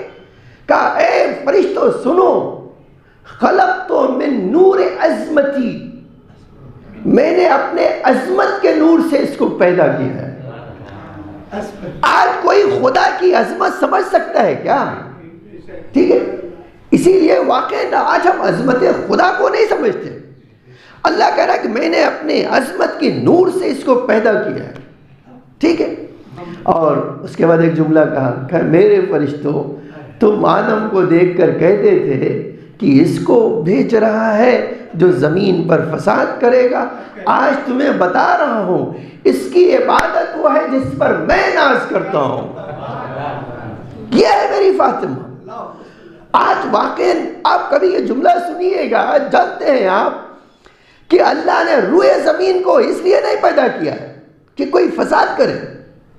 کہا اے فرشتوں سنو، خلقت من نور عظمتی، میں نے اپنے عظمت کے نور سے اس کو پیدا کیا ہے۔ آج کوئی خدا کی عظمت سمجھ سکتا ہے کیا؟ ٹھیک ہے، اسی لیے واقعی آج ہم عظمت خدا کو نہیں سمجھتے۔ اللہ کہہ رہا ہے کہ میں نے اپنے عظمت کی نور سے اس کو پیدا کیا ہے۔ ٹھیک ہے، اور اس کے بعد ایک جملہ کہا کہ میرے فرشتوں تم آدم کو دیکھ کر کہتے تھے کہ اس کو بھیج رہا ہے جو زمین پر فساد کرے گا، آج تمہیں بتا رہا ہوں اس کی عبادت وہ ہے جس پر میں ناز کرتا ہوں۔ یہ ہے میری فاطمہ۔ آج واقعی آپ کبھی یہ جملہ سنیے گا، جانتے ہیں آپ کہ اللہ نے روئے زمین کو اس لیے نہیں پیدا کیا ہے کہ کوئی فساد کرے،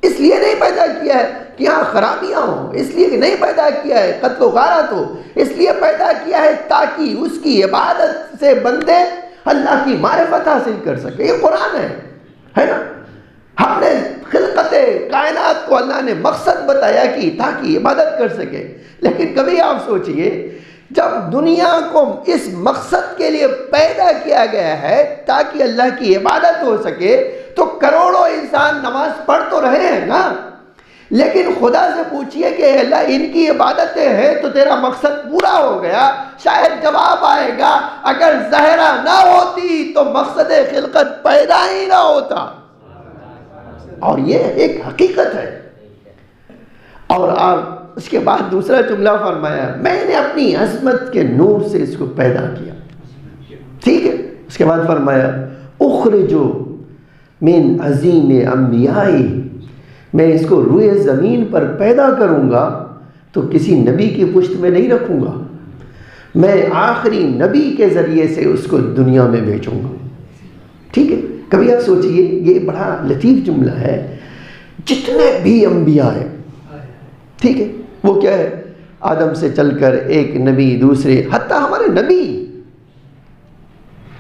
اس لیے نہیں پیدا کیا ہے کہ یہاں خرابیاں ہوں، اس لیے نہیں پیدا کیا ہے قتل و غارت ہو، اس لیے پیدا کیا ہے تاکہ اس کی عبادت سے بندے اللہ کی معرفت حاصل کر سکے۔ یہ قرآن ہے نا، ہم نے خلقت کائنات کو اللہ نے مقصد بتایا کہ تاکہ عبادت کر سکے، لیکن کبھی آپ سوچئے جب دنیا کو اس مقصد کے لیے پیدا کیا گیا ہے تاکہ اللہ کی عبادت ہو سکے، تو کروڑوں انسان نماز پڑھ تو رہے ہیں نا، لیکن خدا سے پوچھئے کہ اللہ ان کی عبادتیں ہیں تو تیرا مقصد پورا ہو گیا؟ شاید جواب آئے گا اگر زہرا نہ ہوتی تو مقصد خلقت پیدا ہی نہ ہوتا۔ اور یہ ایک حقیقت ہے۔ اور آپ اس کے بعد دوسرا جملہ فرمایا میں نے اپنی عظمت کے نور سے اس کو پیدا کیا۔ ٹھیک ہے، اس کے بعد فرمایا اخرجو من عظیم انبیائی، میں اس کو روئے زمین پر پیدا کروں گا تو کسی نبی کی پشت میں نہیں رکھوں گا، میں آخری نبی کے ذریعے سے اس کو دنیا میں بھیجوں گا۔ ٹھیک ہے، کبھی آپ سوچئے یہ بڑا لطیف جملہ ہے، جتنے بھی انبیاء ہیں، ٹھیک ہے، وہ کیا ہے، آدم سے چل کر ایک نبی دوسرے، حتیٰ ہمارے نبی،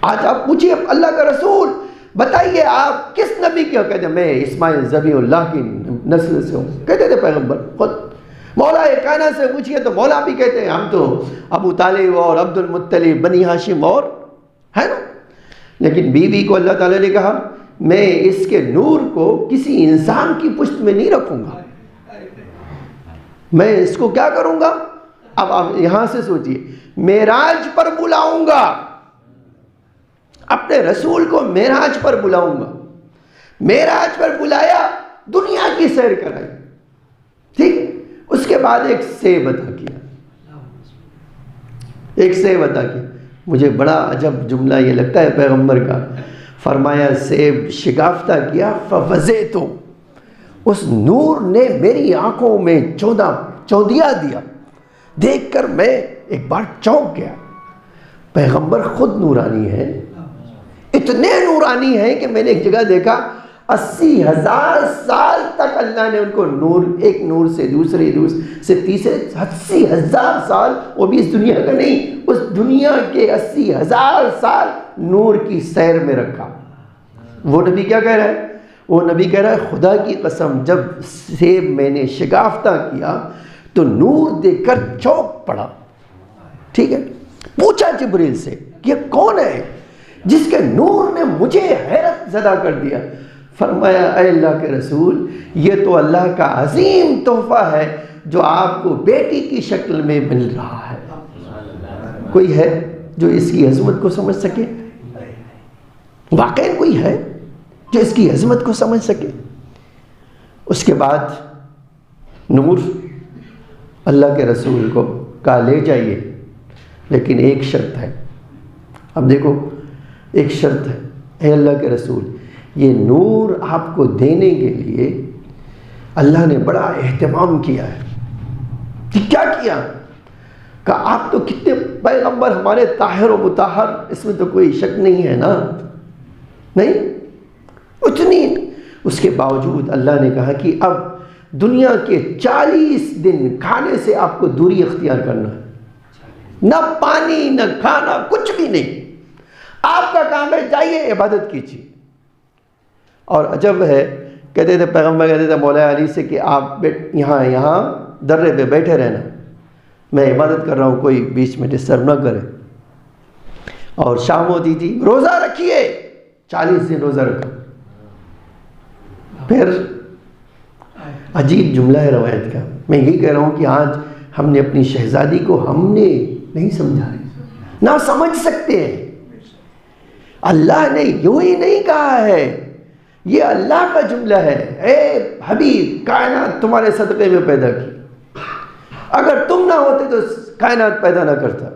آج آپ پوچھئے اللہ کا رسول بتائیے آپ کس نبی کیا کہتے ہیں، میں اسماعیل ذبیح اللہ کی نسل سے ہوں، کہتے تھے پیغمبر خود۔ مولا کائنات سے پوچھئے تو مولا بھی کہتے ہیں ہم تو ابو طالب اور عبد المطلب بنی ہاشم اور ہے نا، لیکن بیوی کو اللہ تعالیٰ نے کہا میں اس کے نور کو کسی انسان کی پشت میں نہیں رکھوں گا، میں اس کو کیا کروں گا؟ اب آپ یہاں سے سوچئے، معراج پر بلاؤں گا، اپنے رسول کو معراج پر بلاؤں گا، معراج پر بلایا، دنیا کی سیر کرائی، ٹھیک، اس کے بعد ایک سیب عطا کیا، ایک سیب عطا کیا۔ مجھے بڑا عجب جملہ یہ لگتا ہے پیغمبر کا، فرمایا سیب شکافتہ کیا فوزیت، اس نور نے میری آنکھوں میں چودیا دیا، دیکھ کر میں ایک بار چونک گیا۔ پیغمبر خود نورانی ہے، اتنے نورانی ہیں کہ میں نے ایک جگہ دیکھا 80,000 سال تک اللہ نے ان کو نور، ایک نور سے دوسرے نور سے تیسرے، 80,000 سال، وہ بھی اس دنیا کا نہیں، اس دنیا کے 80,000 سال نور کی سیر میں رکھا۔ وہ نبی کیا کہہ رہا ہے؟ وہ نبی کہہ رہا ہے خدا کی قسم جب سے میں نے شگافتہ کیا تو نور دیکھ کر چونک پڑا۔ ٹھیک ہے، پوچھا جبریل سے یہ کون ہے جس کے نور نے مجھے حیرت زدہ کر دیا؟ فرمایا اے اللہ کے رسول، یہ تو اللہ کا عظیم تحفہ ہے جو آپ کو بیٹی کی شکل میں مل رہا ہے۔ کوئی ہے جو اس کی عظمت کو سمجھ سکے؟ واقعی کوئی ہے جو اس کی عظمت کو سمجھ سکے؟ اس کے بعد نور اللہ کے رسول کو کہا لے جائیے، لیکن ایک شرط ہے۔ اب دیکھو، ایک شرط ہے، اے اللہ کے رسول یہ نور آپ کو دینے کے لیے اللہ نے بڑا اہتمام کیا ہے۔ کیا کیا؟ کہ آپ تو کتنے پیغمبر ہمارے طاہر و مطہر، اس میں تو کوئی شک نہیں ہے نا، نہیں اتنی۔ اس کے باوجود اللہ نے کہا کہ اب دنیا کے 40 دن کھانے سے آپ کو دوری اختیار کرنا ہے، نہ پانی نہ کھانا، کچھ بھی نہیں۔ آپ کا کام ہے جائیے عبادت کیجیے۔ اور عجب ہے، کہتے تھے پیغمبر کہتے تھے مولا علی سے کہ آپ یہاں درے پہ بیٹھے رہنا، میں عبادت کر رہا ہوں، کوئی بیچ میں ڈسٹرب نہ کرے۔ اور شام ہوتی تھی، روزہ رکھیے، 40 دن روزہ رکھو۔ پھر عجیب جملہ ہے روایت کا، میں یہی کہہ رہا ہوں کہ آج ہم نے اپنی شہزادی کو ہم نے نہیں سمجھا، نہ سمجھ سکتے ہیں۔ اللہ نے یوں ہی نہیں کہا ہے، یہ اللہ کا جملہ ہے، اے حبیب کائنات تمہارے صدقے میں پیدا کی، اگر تم نہ ہوتے تو کائنات پیدا نہ کرتا۔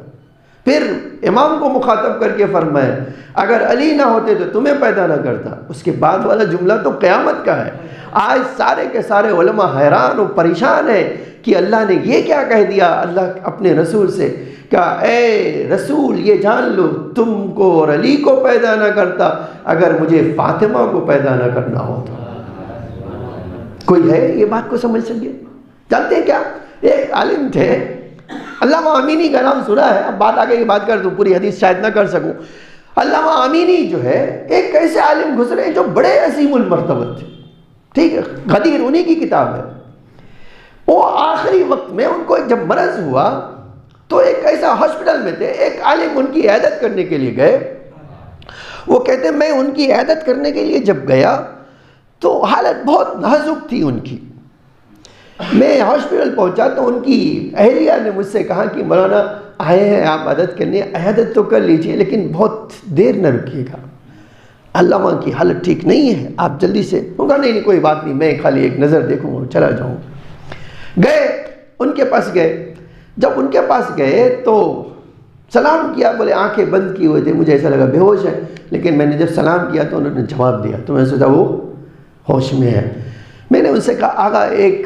پھر امام کو مخاطب کر کے فرمائے اگر علی نہ ہوتے تو تمہیں پیدا نہ کرتا۔ اس کے بعد والا جملہ تو قیامت کا ہے۔ آج سارے کے سارے علماء حیران و پریشان ہیں کہ اللہ نے یہ کیا کہہ دیا۔ اللہ اپنے رسول سے کہا اے رسول یہ جان لو تم کو اور علی کو پیدا نہ کرتا اگر مجھے فاطمہ کو پیدا نہ کرنا ہوتا۔ کوئی ہے یہ بات کو سمجھ سکے؟ جانتے ہیں کیا، ایک عالم تھے، علامہ امینی کا نام سنا ہے، اب بات آگے کی بات کر دوں، پوری حدیث شاید نہ کر سکوں۔ علامہ امینی جو ہے ایک ایسے عالم گزرے جو بڑے عظیم المرتبت تھے، ٹھیک ہے، غدیر انہی کی کتاب ہے۔ وہ آخری وقت میں ان کو جب مرض ہوا تو ایک ایسا ہاسپٹل میں تھے، ایک عالم ان کی عیادت کرنے کے لیے گئے۔ وہ کہتے ہیں میں ان کی عیادت کرنے کے لیے جب گیا تو حالت بہت نازک تھی ان کی۔ میں ہاسپٹل پہنچا تو ان کی اہلیہ نے مجھ سے کہا کہ مولانا آئے ہیں آپ عیادت کرنے، عیادت تو کر لیجئے لیکن بہت دیر نہ رکیے گا، علامہ کی حالت ٹھیک نہیں ہے، آپ جلدی سے۔ وہ کہا نہیں کوئی بات نہیں، میں خالی ایک نظر دیکھوں گا چلا جاؤں۔ گئے ان کے پاس گئے، جب ان کے پاس گئے تو سلام کیا، بولے آنکھیں بند کی ہوئے تھے، مجھے ایسا لگا بے ہوش ہے، لیکن میں نے جب سلام کیا تو انہوں نے جواب دیا تو میں نے سوچا وہ ہوش میں ہے۔ میں نے ان سے کہا آقا ایک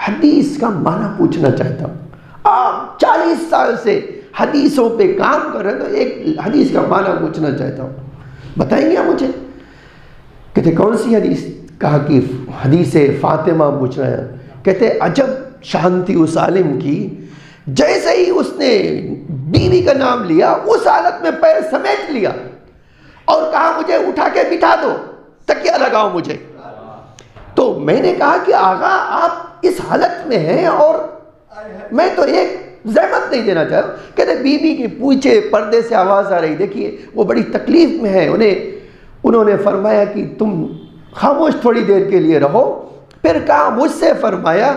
حدیث کا معنی پوچھنا چاہتا ہوں، آپ 40 سال سے حدیثوں پہ کام کر رہے ہیں تو ایک حدیث کا معنی پوچھنا چاہتا ہوں، بتائیں گے آپ مجھے؟ کہتے کون سی حدیث؟ کہا کہ حدیث فاطمہ پوچھ رہے ہیں۔ کہتے عجب شانتی اس عالم کی، جیسے ہی اس نے بیوی کا نام لیا اس حالت میں پیر سمیٹ لیا اور کہا مجھے اٹھا کے بٹھا دو، تکیہ لگاؤ مجھے۔ تو میں نے کہا کہ آقا آپ اس حالت میں ہیں اور میں تو ایک زحمت نہیں دینا چاہتا۔ کہتے بیوی کے پوچھے پردے سے آواز آ رہی، دیکھیے وہ بڑی تکلیف میں ہے، انہوں نے فرمایا کہ تم خاموش تھوڑی دیر کے لیے رہو۔ پھر کہا مجھ سے فرمایا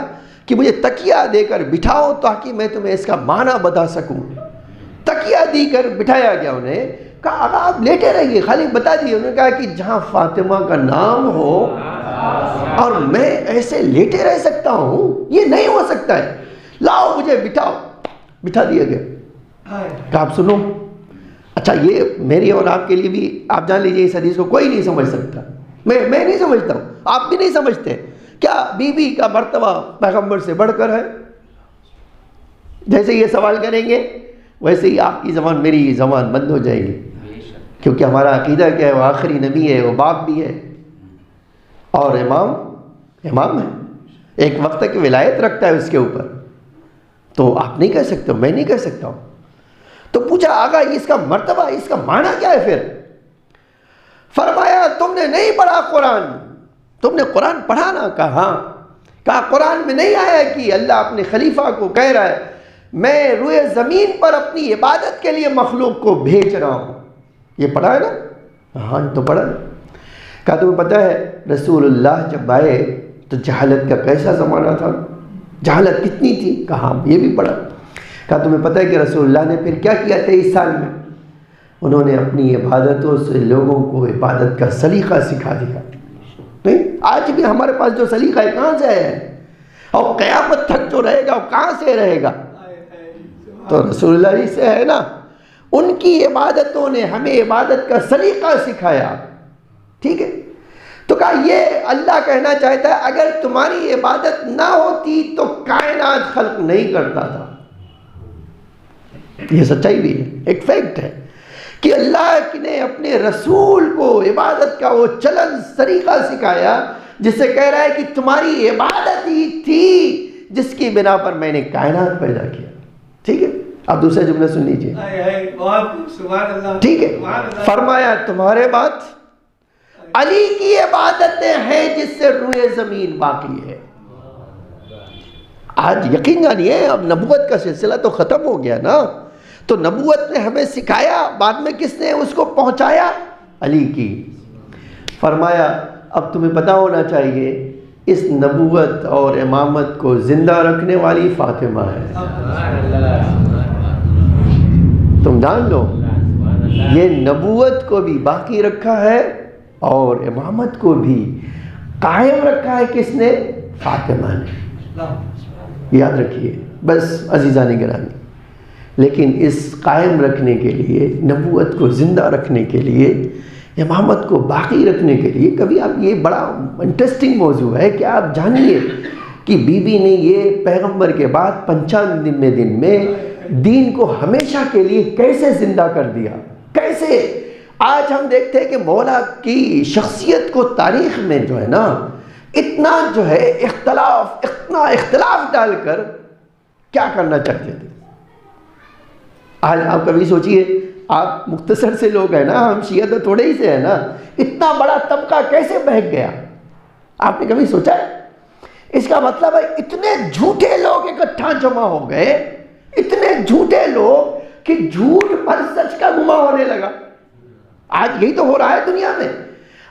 کہ مجھے تکیہ دے کر بٹھاؤ تاکہ میں تمہیں اس کا معنی بتا سکوں۔ تکیہ دی کر بٹھایا گیا، انہیں کہا آقا آپ لیٹے رہیے، خالی بتا دیے۔ انہوں نے کہا کہ جہاں فاطمہ کا نام ہو اور میں ایسے لیٹے رہ سکتا ہوں، یہ نہیں ہو سکتا ہے، لاؤ مجھے بٹھاؤ۔ بٹھا دیا گیا۔ کہ آپ سنو، اچھا یہ میری اور آپ کے لیے بھی آپ جان لیجئے اس حدیث کو کوئی نہیں سمجھ سکتا، میں نہیں سمجھتا ہوں، آپ بھی نہیں سمجھتے۔ کیا بیوی کا مرتبہ پیغمبر سے بڑھ کر ہے؟ جیسے یہ سوال کریں گے ویسے ہی آپ کی زبان میری زبان بند ہو جائے گی، کیونکہ ہمارا عقیدہ کیا ہے، وہ آخری نبی ہے، وہ باپ بھی ہے۔ اور امام ہے، ایک وقت کی ولایت رکھتا ہے اس کے اوپر، تو آپ نہیں کہہ سکتے ہو، میں نہیں کہہ سکتا ہوں۔ تو پوچھا آقا اس کا مرتبہ، اس کا معنی کیا ہے پھر؟ فرمایا تم نے نہیں پڑھا قرآن، تم نے قرآن پڑھا نا؟ کہا قرآن میں نہیں آیا کہ اللہ اپنے خلیفہ کو کہہ رہا ہے میں روئے زمین پر اپنی عبادت کے لیے مخلوق کو بھیج رہا ہوں، یہ پڑھا ہے نا؟ ہاں تو پڑھا ہے۔ کہا تمہیں پتہ ہے رسول اللہ جب آئے تو جہالت کا کیسا زمانہ تھا، جہالت کتنی تھی؟ کہا یہ بھی پڑھا۔ کہا تمہیں پتہ ہے کہ رسول اللہ نے پھر کیا کیا 23 سال میں؟ انہوں نے اپنی عبادتوں سے لوگوں کو عبادت کا سلیقہ سکھا دیا۔ نہیں آج بھی ہمارے پاس جو سلیقہ ہے کہاں سے ہے؟ اور قیامت تک جو رہے گا وہ کہاں سے رہے گا؟ تو رسول اللہ سے ہے نا، ان کی عبادتوں نے ہمیں عبادت کا سلیقہ سکھایا، ٹھیک ہے؟ تو کہا یہ اللہ کہنا چاہتا ہے اگر تمہاری عبادت نہ ہوتی تو کائنات خلق نہیں کرتا تھا۔ یہ سچائی بھی ہے، ایک فیکٹ ہے کہ اللہ نے اپنے رسول کو عبادت کا وہ چلن طریقہ سکھایا جس سے کہہ رہا ہے کہ تمہاری عبادت ہی تھی جس کی بنا پر میں نے کائنات پیدا کیا، ٹھیک ہے؟ اب دوسرے جملے سن لیجئے، ٹھیک ہے؟ فرمایا تمہارے بعد علی کی عبادتیں ہیں جس سے روئے زمین باقی ہے۔ آج یقین جانیے اب نبوت کا سلسلہ تو ختم ہو گیا نا، تو نبوت نے ہمیں سکھایا، بعد میں کس نے اس کو پہنچایا؟ علی کی۔ فرمایا اب تمہیں پتہ ہونا چاہیے اس نبوت اور امامت کو زندہ رکھنے والی فاطمہ ہے، تم جان لو یہ نبوت کو بھی باقی رکھا ہے اور امامت کو بھی قائم رکھا ہے کس نے؟ فاطمہ نے۔ یاد رکھیے بس عزیزان گرامی، لیکن اس قائم رکھنے کے لیے، نبوت کو زندہ رکھنے کے لیے، امامت کو باقی رکھنے کے لیے، کبھی آپ یہ بڑا انٹرسٹنگ موضوع ہے کہ آپ جانیے کہ بی بی نے یہ پیغمبر کے بعد 55ویں دن میں دین کو ہمیشہ کے لیے کیسے زندہ کر دیا، کیسے؟ آج ہم دیکھتے ہیں کہ مولا کی شخصیت کو تاریخ میں جو ہے نا اتنا جو ہے اتنا اختلاف ڈال کر کیا کرنا چاہتے تھے۔ آج آپ کبھی سوچئے، آپ مختصر سے لوگ ہیں نا، ہم شیعہ تو تھوڑے ہی سے ہیں نا، اتنا بڑا طبقہ کیسے بہک گیا؟ آپ نے کبھی سوچا ہے؟ اس کا مطلب ہے اتنے جھوٹے لوگ اکٹھا جمع ہو گئے، اتنے جھوٹے لوگ کہ جھوٹ پر سچ کا گما ہونے لگا۔ آج یہی تو ہو رہا ہے دنیا میں۔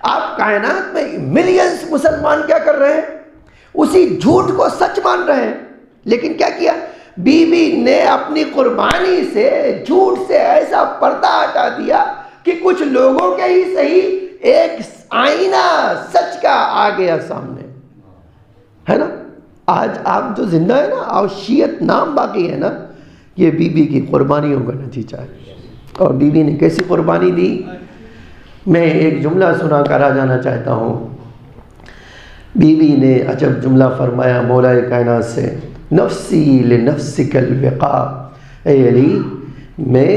آپ کائنات میں ملینز مسلمان کیا کر رہے ہیں؟ اسی جھوٹ کو سچ مان رہے ہیں، لیکن کیا کیا؟ بی بی نے اپنی قربانی سے جھوٹ سے ایسا پردہ ہٹا دیا کہ کچھ لوگوں کے ہی صحیح ایک آئینہ سچ کا آ گیا سامنے، ہے نا؟ آج آپ جو زندہ ہے نا اور شیعت نام باقی ہے نا، یہ بی بی کی قربانیوں کا نتیجہ ہے۔ اور بی بی نے کیسی قربانی دی؟ میں ایک جملہ سنا کر آ جانا چاہتا ہوں۔ بی بی نے عجب جملہ فرمایا مولا کائنات سے، نفسی لنفسک الوقا، اے علی میں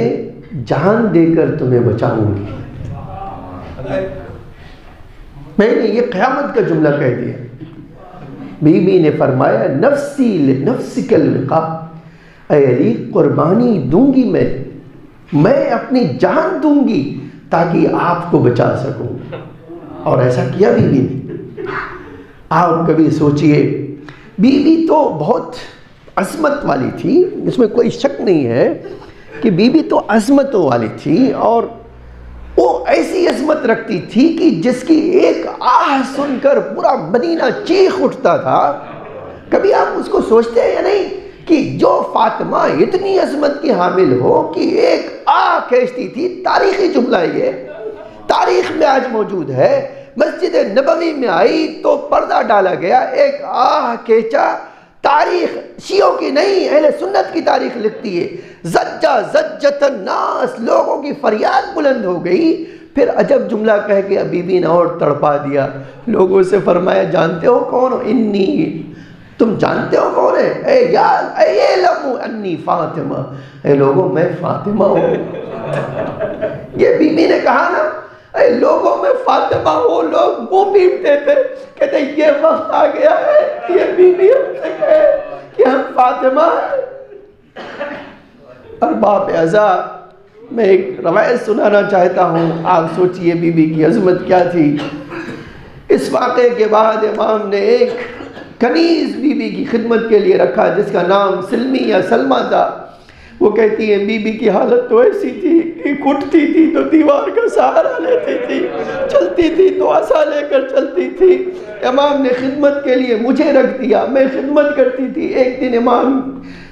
جان دے کر تمہیں بچاؤں گی۔ میں نے یہ قیامت کا جملہ کہہ دیا۔ بی بی نے فرمایا نفسی لنفسک الوقا، اے علی قربانی دوں گی میں اپنی جان دوں گی تاکہ آپ کو بچا سکوں، اور ایسا کیا بی بی نے۔ آپ کبھی سوچئے، بی بی تو بہت عظمت والی تھی، اس میں کوئی شک نہیں ہے کہ بی بی تو عظمتوں والی تھی، اور وہ ایسی عظمت رکھتی تھی کہ جس کی ایک آہ سن کر پورا مدینہ چیخ اٹھتا تھا۔ کبھی آپ اس کو سوچتے ہیں یا نہیں کہ جو فاطمہ اتنی عظمت کی حامل ہو کہ ایک آہ کھینچتی تھی، تاریخی جملہ یہ تاریخ میں آج موجود ہے، مسجد نبوی میں آئی تو پردہ ڈالا گیا، ایک آہ کھینچا، تاریخ شیعوں کی نہیں اہل سنت کی تاریخ لکھتی ہے، زجہ زجت الناس، لوگوں کی فریاد بلند ہو گئی۔ پھر عجب جملہ کہہ کے بی بی نے اور تڑپا دیا، لوگوں سے فرمایا جانتے ہو کون ہو؟ انی، تم جانتے ہو کون ہے؟ اے یار اے لمو انی فاطمہ، اے لوگوں میں فاطمہ ہوں۔ یہ بی بی نے کہا نا، اے لوگوں میں فاطمہ ہو، لوگ منہ پیٹتے تھے، کہتے یہ وقت آ گیا ہے کہ یہ بی بی ہم سے کہے کہ ہم فاطمہ ہیں۔ ارباب اعزاء، میں ایک روایت سنانا چاہتا ہوں، آپ سوچئے بی بی کی عظمت کیا تھی۔ اس واقعے کے بعد امام نے ایک کنیز بی بی کی خدمت کے لیے رکھا جس کا نام سلمی یا سلمہ تھا۔ وہ کہتی ہے بی بی کی حالت تو ایسی تھی کہ اٹھتی تھی تو دیوار کا سہارا لیتی تھی، چلتی تھی تو عصا لے کر چلتی تھی۔ امام نے خدمت کے لیے مجھے رکھ دیا، میں خدمت کرتی تھی۔ ایک دن امام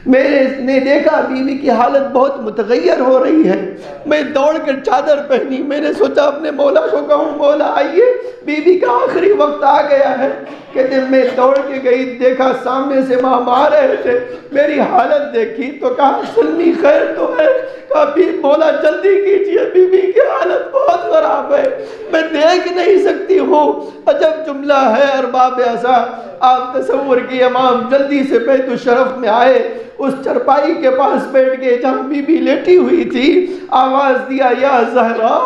میں نے دیکھا بی بی کی حالت بہت متغیر ہو رہی ہے، میں دوڑ کر چادر پہنی، میں نے سوچا اپنے مولا کو کہوں مولا آئیے بی بی کا آخری وقت آ گیا ہے۔ کہتے میں دوڑ کے گئی، دیکھا سامنے سے ماں آ رہے تھے، میری حالت دیکھی تو کہا سلمی خیر تو ہے؟ کہا مولا جلدی کیجئے بی بی کی حالت بہت خراب ہے، میں دیکھ نہیں سکتی ہوں۔ عجب جملہ ہے ارباب اعزاء، آپ تصور کی امام جلدی سے بیت الشرف میں آئے، اس چرپائی کے پاس بیٹھ گئے جہاں بی بی لیٹی ہوئی تھی، آواز دیا یا زہرا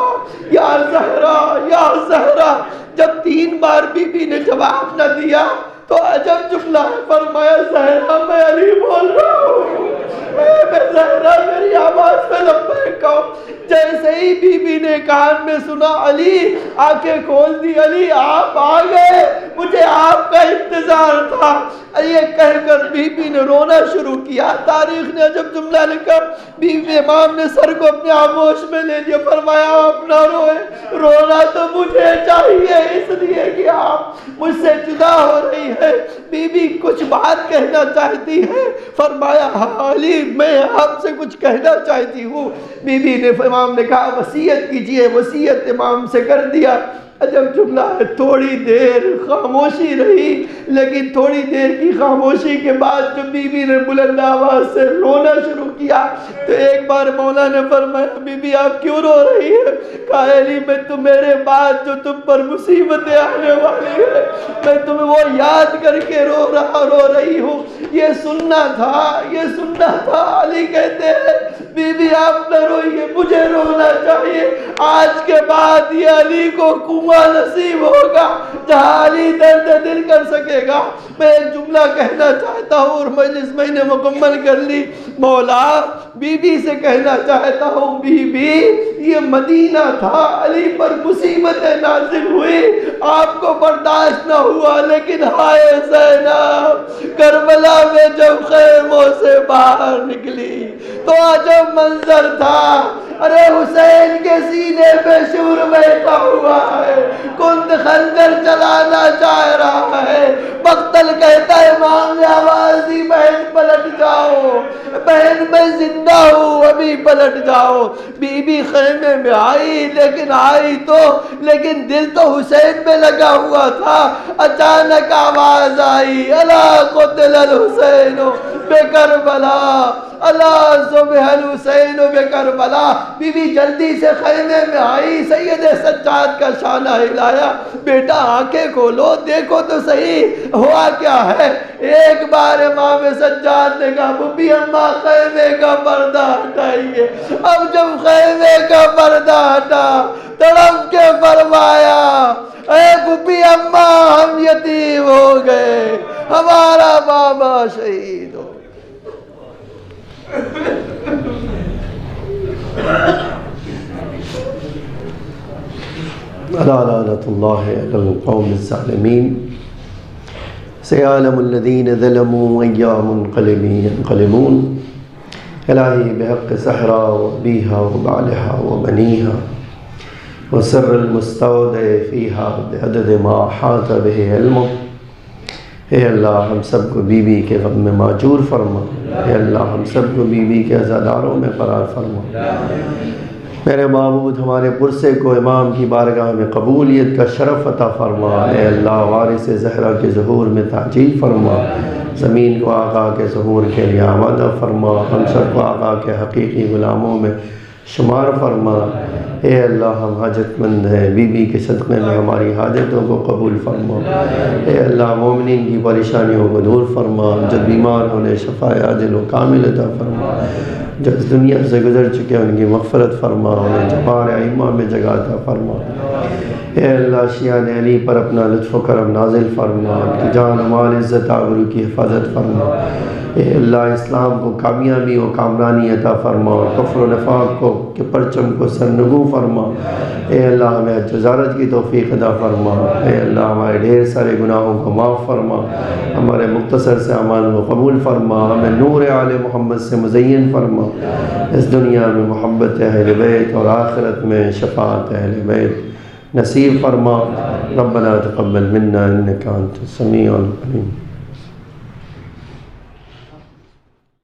یا زہرا یا زہرا۔ جب 3 بار بی بی نے جواب نہ دیا تو عجب جملہ ہے، فرمایا زہرا میں علی بول رہا ہوں، میں زہرا میری آواز میں لبیک کہو۔ جیسے ہی بی بی نے کان میں سنا علی، آنکھیں کھول دی، علی آپ آ گئے، مجھے آپ کا انتظار تھا۔ یہ کہہ کر بی بی نے رونا شروع کیا۔ تاریخ نے عجب جملہ لکھا، بی بی امام نے سر کو اپنے آغوش میں لے لیا، فرمایا آپ نہ روئے، رونا تو مجھے چاہیے اس لیے کہ آپ مجھ سے جدا ہو رہی ہے۔ بی بی کچھ بات کہنا چاہتی ہے، فرمایا ہاں علی میں آپ سے کچھ کہنا چاہتی ہوں۔ بی بی نے امام نے کہا وصیت کیجئے، وصیت امام سے کر دیا۔ عجب جملہ ہے، تھوڑی دیر خاموشی رہی، لیکن تھوڑی دیر کی خاموشی کے بعد جب بی بی نے بلند آواز سے رونا شروع کیا تو ایک بار مولا نے فرمایا بی بی آپ کیوں رو رہی ہے؟ کہا علی میں تو میرے بعد جو تم پر مصیبتیں آنے والی ہے میں تمہیں وہ یاد کر کے رو رہی ہوں، یہ سننا تھا۔ علی کہتے ہیں بی بی آپ نہ روئیے، مجھے رونا چاہیے، آج کے بعد یہ علی کو کنواں نصیب ہوگا جہاں علی درد دل کر سکے گا۔ میں ایک جملہ کہنا چاہتا ہوں اور مجلس میں نے مکمل کر لی، مولا بی بی سے کہنا چاہتا ہوں بی بی یہ مدینہ تھا، علی پر مصیبتیں نازل ہوئی، آپ کو برداشت نہ ہوا، لیکن ہائے زینب کربلا میں جب خیموں سے باہر نکلی تو عجب منظر تھا، ارے حسین کے سینے پہ شور بیٹھا ہوا ہے، کند خنجر چلانا چاہ رہا ہے۔ مقتل کہتا ہے امام نے آواز دی بہن پلٹ جاؤ، بہن میں زندہ ہوں ابھی پلٹ جاؤ۔ بی بی خیمے میں آئی، لیکن دل تو حسین میں لگا ہوا تھا۔ اچانک آواز آئی الا قتل الحسین بکربلا، الا ذبح الحسین بکربلا۔ بی بی جلدی سے خیمے میں آئی، سید سجاد کا شانہ ہلایا، بیٹا آنکھیں کھولو دیکھو تو صحیح ہوا کیا ہے۔ ایک بار امام سجاد نے کہا بھوپی اماں خیمے کا پردہ ہٹائیے۔ اب جب خیمے کا پردہ ہٹا تڑپ کے فرمایا اے بھوپی اماں ہم یتیم ہو گئے، ہمارا بابا شہید ہو۔ لعنت اللہ علی القوم الظالمین۔ سیعلم الذین ظلموا أی منقلب ینقلبون۔ الہی بحق زہرا و ابیہا و بعلہا و بنیہا وسر المستودع فیہا بعدد ما احاط بہ علمک۔ اے اللہ ہم سب کو بی بی کے غم میں معجور فرما، اے اللہ ہم سب کو بی بی کے عزاداروں میں قرار فرما۔ میرے معبود ہمارے پرسے کو امام کی بارگاہ میں قبولیت کا شرف عطا فرما، اے اللہ وارث زہرا کے ظہور میں تعجیل فرما، زمین کو آقا کے ظہور کے لیے آمادہ فرما، ہم سب کو آقا کے حقیقی غلاموں میں شمار فرما۔ اے اللہ ہم حاجت مند ہیں، بی بی کے صدقے میں ہماری حاجتوں کو قبول فرما۔ اے اللہ مومنین کی پریشانیوں کو دور فرما، جو بیمار ہونے شفا عاجل و کامل عطا فرما، جو اس دنیا سے گزر چکے ان کی مغفرت فرما، انہیں جبار ائمہ میں جگہ عطا فرما۔ اے اللہ شیعان علی پر اپنا لطف و کرم نازل فرما، ان کی جان و مال عزت آبرو کی حفاظت فرما۔ اے اللہ اسلام کو کامیابی و کامرانی عطا فرما، اور کفر و نفاق کو کے پرچم کو سرنگوں فرما۔ اے اللہ ہمیں حج و زیارت کی توفیق عطا فرما۔ اے اللہ ہمارے ڈھیر سارے گناہوں کو معاف فرما، ہمارے مختصر سے اعمال کو قبول فرما، ہمیں نور آل محمد سے مزین فرما، اس دنیا میں محبت اہل بیت اور آخرت میں شفاعت اہل بیت نصیب فرما۔ ربنا تقبل منا انک انت السمیع العلیم۔